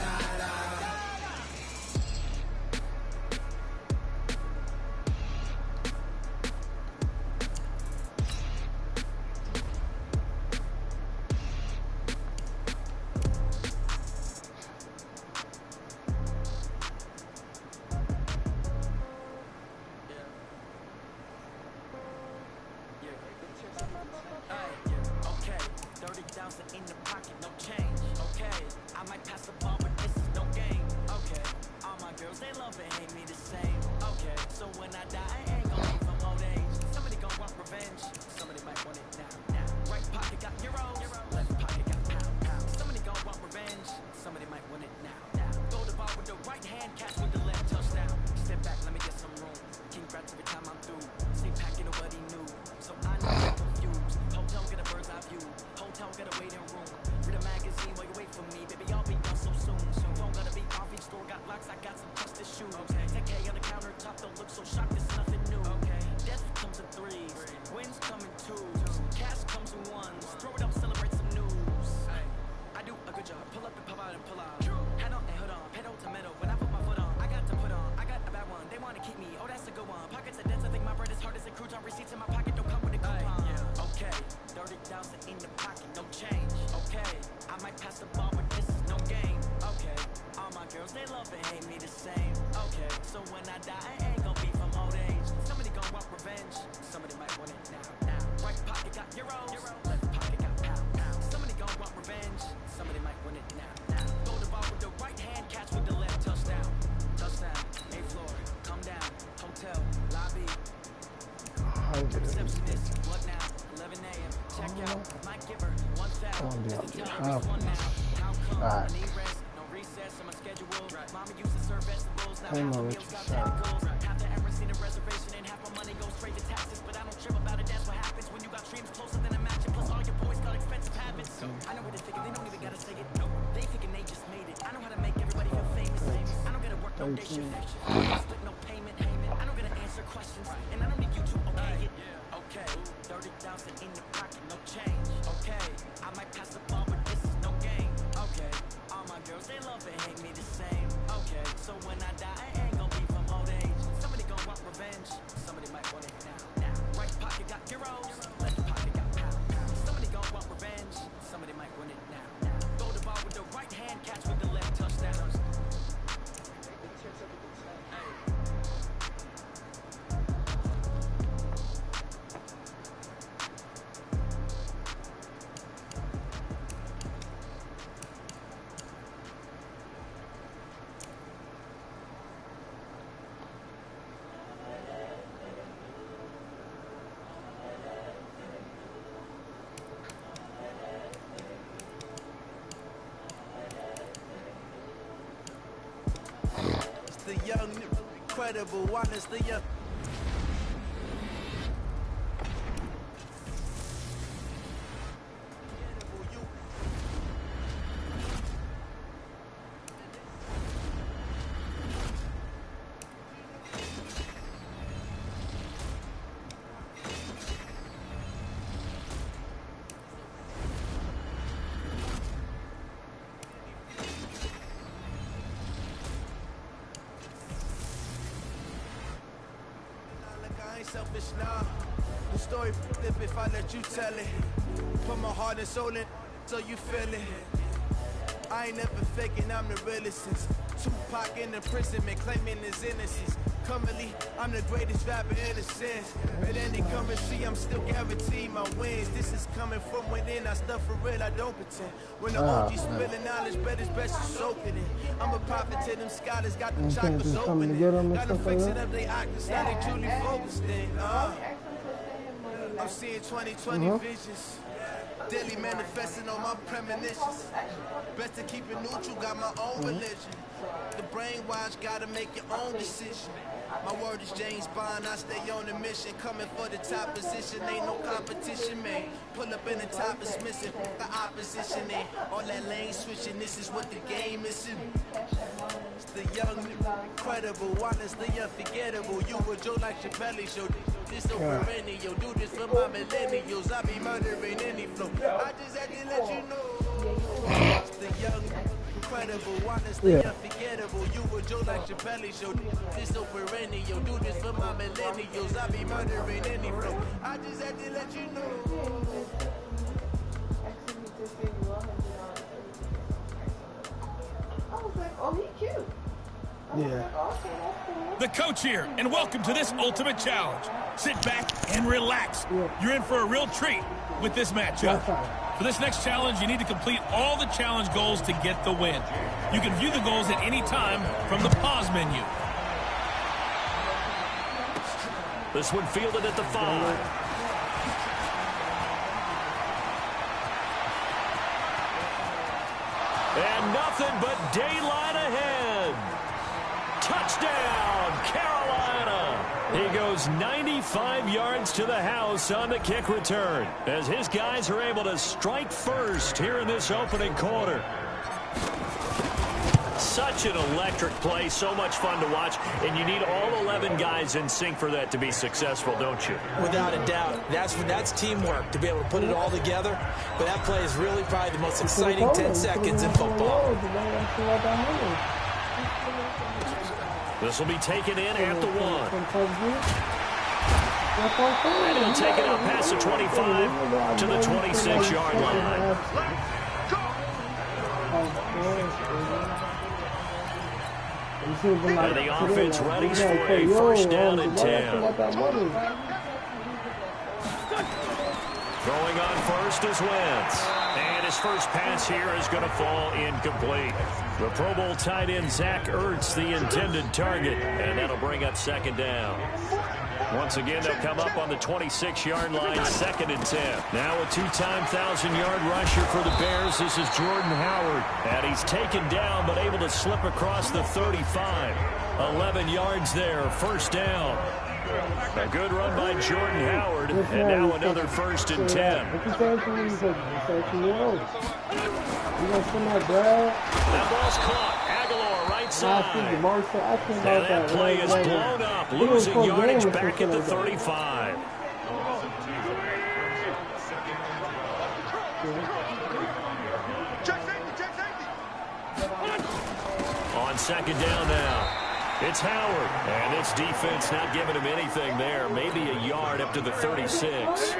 pocket, no change. Okay, I might pass the ball, but this is no game. Okay, all my girls, they love and hate me the same. Okay, so when I die, I ain't gonna be from old age. Somebody gonna want revenge. Somebody might want it now. Right pocket got euros, left pocket got pound. Somebody gonna want revenge. Somebody might want it now. Go the ball with the right hand, catch with the left, touchdown. Touchdown, A floor, come down, hotel, lobby. Receptionist, what now? 11 a.m. Check out, Mike Giver, 1,000. How come? I need rest, no recess on my schedule. Mama used to serve vegetables, now half the meals got tentacles. Half the errors seen a reservation and half my money goes straight to taxes. But I don't trip about it, that's what happens when you got dreams closer than a match. Plus all your boys got expensive habits. So I know what they're thinking, they don't even gotta say it. No, they thinking they just made it. I know how to make everybody feel famous. I don't gotta work no day shift. Split no payment. I don't gotta answer questions, and I don't need you to okay it. Okay, 30,000 in the pocket, no change. Okay, I might pass the ball, but this is no game. Okay, all my girls, they love and hate me the same. Okay, so when I die, I ain't gonna be from old age. Somebody gonna want revenge. Somebody might want it now. Right pocket got euros, left pocket got pound. Somebody gonna want revenge. Somebody might want it now. Go the ball with the right hand, catch with the left, touchdown. The young, incredible, honest, the young. Selfish now. The story flip if I let you tell it. Put my heart and soul in so you feel it. I ain't never faking, I'm the realest since Tupac in the prison, man, claiming his innocence. Currently, I'm the greatest rapper in a sense. At any currency, I'm still guaranteed my wins. This is coming from within, I stuff for real, I don't pretend. When the OG spilling knowledge, bet it's best to soak it in. I'm a prophet to them scholars, got them chakras open. Got them fixing up they octaves, now they truly focused in. I'm seeing 2020 visions. Daily manifesting on my premonitions. Best to keep it neutral, got my own religion. The brainwash, gotta make your own decision. My word is James Bond, I stay on the mission. Coming for the top position, ain't no competition, man. Pull up in the top is missing, the opposition ain't. All that lane switching, this is what the game is in. It's the young, incredible, honest, the unforgettable. You were Joe like Chappelle show. This so perennial, do this for my millennials. I be murdering any flow. I just had to let you know. It's the young, incredible, honestly unforgettable. You were Joe like Chappelle show. This so perennial, do this for my millennials. I be murdering any flow. I just had to let you know. I was like, oh, he cute. Yeah. The coach here, and welcome to this ultimate challenge. Sit back and relax. You're in for a real treat with this matchup. For this next challenge, you need to complete all the challenge goals to get the win. You can view the goals at any time from the pause menu. This one fielded at the 5. And nothing but daylight ahead. Touchdown, Carolina. He goes 95 yards to the house on the kick return as his guys are able to strike first here in this opening quarter. Such an electric play, so much fun to watch, and you need all 11 guys in sync for that to be successful, don't you? Without a doubt. That's teamwork to be able to put it all together. But that play is really probably the most exciting 10 seconds in football. This will be taken in at the 1. And he'll take it up past the 25 to the 26-yard line. And the offense readies for a first down and 10. Throwing on first is Wentz. And his first pass here is going to fall incomplete. The Pro Bowl tight end Zach Ertz, the intended target. And that'll bring up second down. Once again, they'll come up on the 26-yard line, second and 10. Now a two-time 1,000-yard rusher for the Bears. This is Jordan Howard. And he's taken down, but able to slip across the 35. 11 yards there, first down. A good run by Jordan Howard, and now another first and 10. That ball's caught. Aguilar right side. Now that play is blown up, losing yardage back at the 35. On second down now. It's Howard, and this defense not giving him anything there. Maybe a yard up to the 36.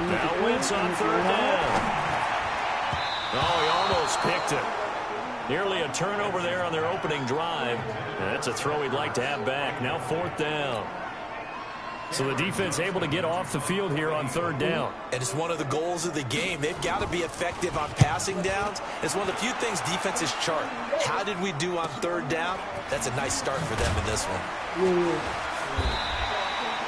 Now Wentz on third down. Oh, he almost picked it. Nearly a turnover there on their opening drive. And that's a throw he'd like to have back. Now fourth down. So the defense able to get off the field here on third down. And it's one of the goals of the game. They've got to be effective on passing downs. It's one of the few things defenses chart. How did we do on third down? That's a nice start for them in this one.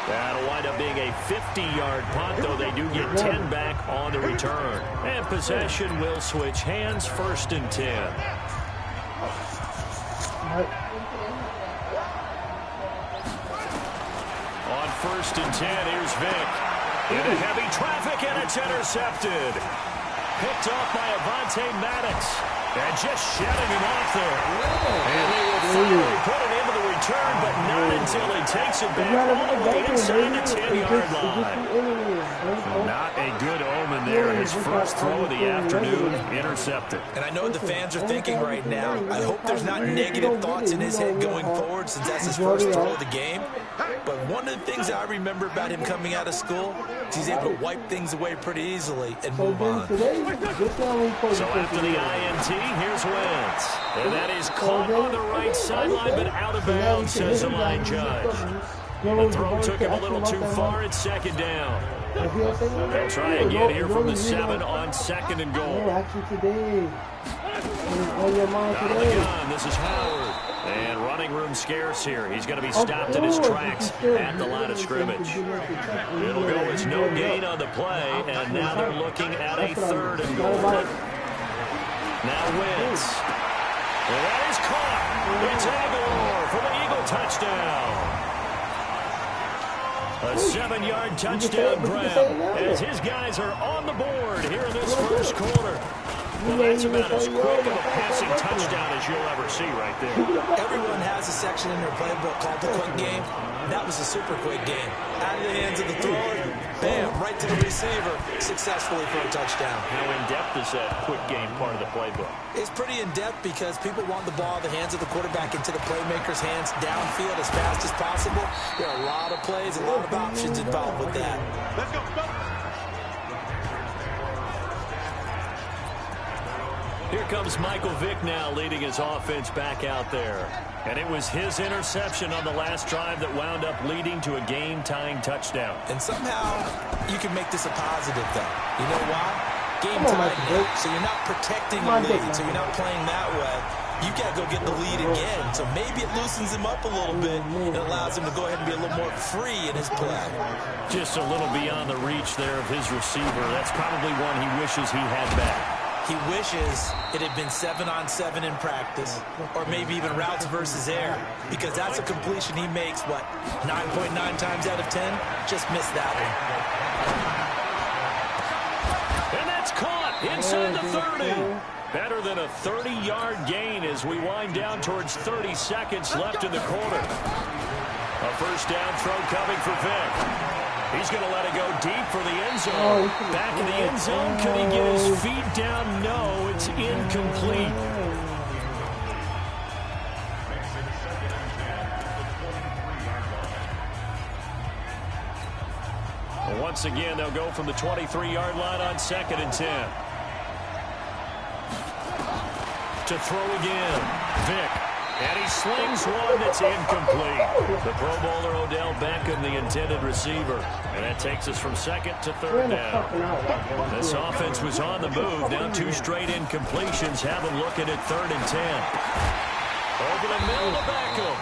That'll wind up being a 50-yard punt, though they do get 10 back on the return. And possession will switch hands, first and 10. On first and 10, here's Vick. Into heavy traffic, and it's intercepted. Picked off by Avonte Maddox. And just shedding him off there. And they will finally put it into the return, but not until he takes it back all the way inside the 10-yard line. Not a good omen there. His first throw of the afternoon intercepted. And I know what the fans are thinking right now. I hope there's not negative thoughts in his head going forward since that's his first throw of the game. But one of the things I remember about him coming out of school is he's able to wipe things away pretty easily and move on. So after the INT, here's Wentz. And that is caught on the right sideline, but out of bounds, says the line judge. The throw took him a little too far at second down. They'll try again here from the 7 on second and goal. Out of the gun, this is Howard. And running room scarce here. He's going to be stopped in his tracks at the line of scrimmage. It'll go as no gain on the play, and now they're looking at a third and goal. Now Wentz. And that is caught. It's Aguilar for the Eagle touchdown. A 7-yard touchdown grab as his guys are on the board here in this first quarter. Well, that's about as quick of a passing touchdown as you'll ever see right there. Everyone has a section in their playbook called the quick game. That was a super quick game. Out of the hands of the thrower, bam, right to the receiver, successfully for a touchdown. How in-depth is that quick game part of the playbook? It's pretty in-depth because people want the ball in the hands of the quarterback into the playmaker's hands downfield as fast as possible. There are a lot of plays, a lot of options involved with that. Let's go. Here comes Michael Vick now leading his offense back out there. And it was his interception on the last drive that wound up leading to a game-tying touchdown. And somehow you can make this a positive, though. You know why? Game time now, so you're not protecting the lead, so you're not playing that way. You got to go get the lead again. So maybe it loosens him up a little bit and allows him to go ahead and be a little more free in his play. Just a little beyond the reach there of his receiver. That's probably one he wishes he had back. He wishes it had been 7-on-7 in practice, or maybe even routes versus air, because that's a completion he makes, 9.9 times out of 10? Just missed that one. And that's caught inside the 30. Better than a 30-yard gain as we wind down towards 30 seconds left in the quarter. A first down throw coming for Vick. He's going to let it go deep for the end zone. Back in the end zone. Could he get his feet down? No, it's incomplete. Once again, they'll go from the 23-yard line on 2nd and 10. To throw again, Vick. And he slings one that's incomplete. The Pro Bowler Odell Beckham, the intended receiver. And that takes us from 2nd to 3rd down. This offense was on the move. Now 2 straight incompletions have them looking at 3rd and 10. Over the middle to Beckham.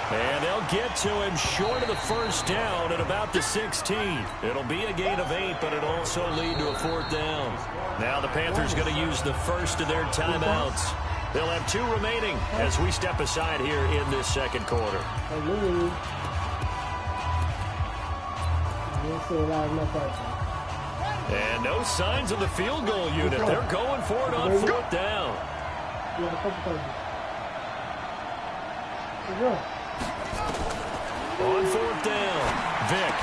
And they'll get to him short of the 1st down at about the 16. It'll be a gain of 8, but it'll also lead to a 4th down. Now the Panthers going to use the first of their timeouts. They'll have 2 remaining as we step aside here in this 2nd quarter. And no signs of the field goal unit. They're going for it on 4th down. On 4th down, Vick.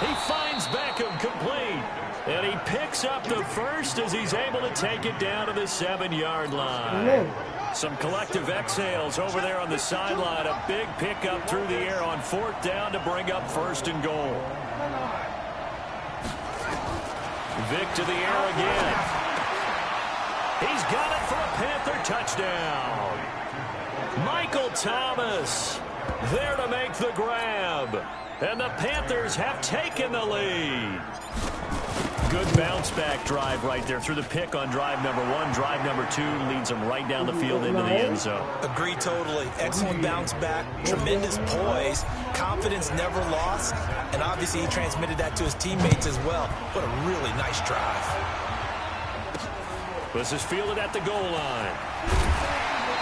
He finds Beckham complete. And he picks up the first as he's able to take it down to the 7-yard line. Some collective exhales over there on the sideline. A big pickup through the air on 4th down to bring up 1st and goal. Vick to the air again. He's got it for a Panther touchdown. Michael Thomas there to make the grab. And the Panthers have taken the lead. Good bounce-back drive right there through the pick on drive number 1. Drive number 2 leads them right down the field into the end zone. Agree totally. Excellent bounce-back, tremendous poise, confidence never lost, and obviously he transmitted that to his teammates as well. What a really nice drive. This is fielded at the goal line.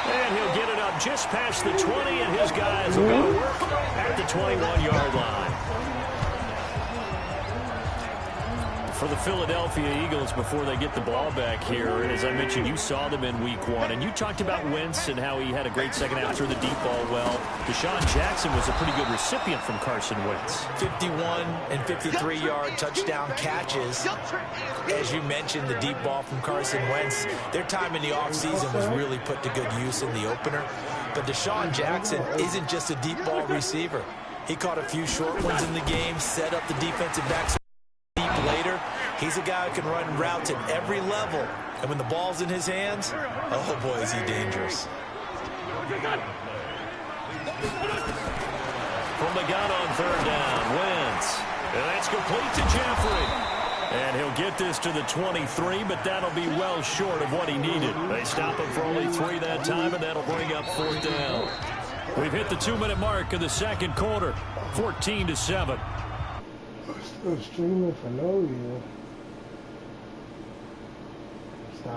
And he'll get it up just past the 20, and his guys will go to work at the 21-yard line. For the Philadelphia Eagles, before they get the ball back here, as I mentioned, you saw them in week 1, and you talked about Wentz and how he had a great second half, threw the deep ball well. Deshaun Jackson was a pretty good recipient from Carson Wentz. 51 and 53-yard touchdown catches. As you mentioned, the deep ball from Carson Wentz. Their time in the offseason was really put to good use in the opener. But Deshaun Jackson isn't just a deep ball receiver. He caught a few short ones in the game, set up the defensive backs deep later. He's a guy who can run routes at every level. And when the ball's in his hands, oh boy, is he dangerous. From the gun on 3rd down, Wentz. And that's complete to Jeffrey. And he'll get this to the 23, but that'll be well short of what he needed. They stop him for only 3 that time, and that'll bring up 4th down. We've hit the 2-minute mark of the 2nd quarter, 14-7. Still streaming for no year.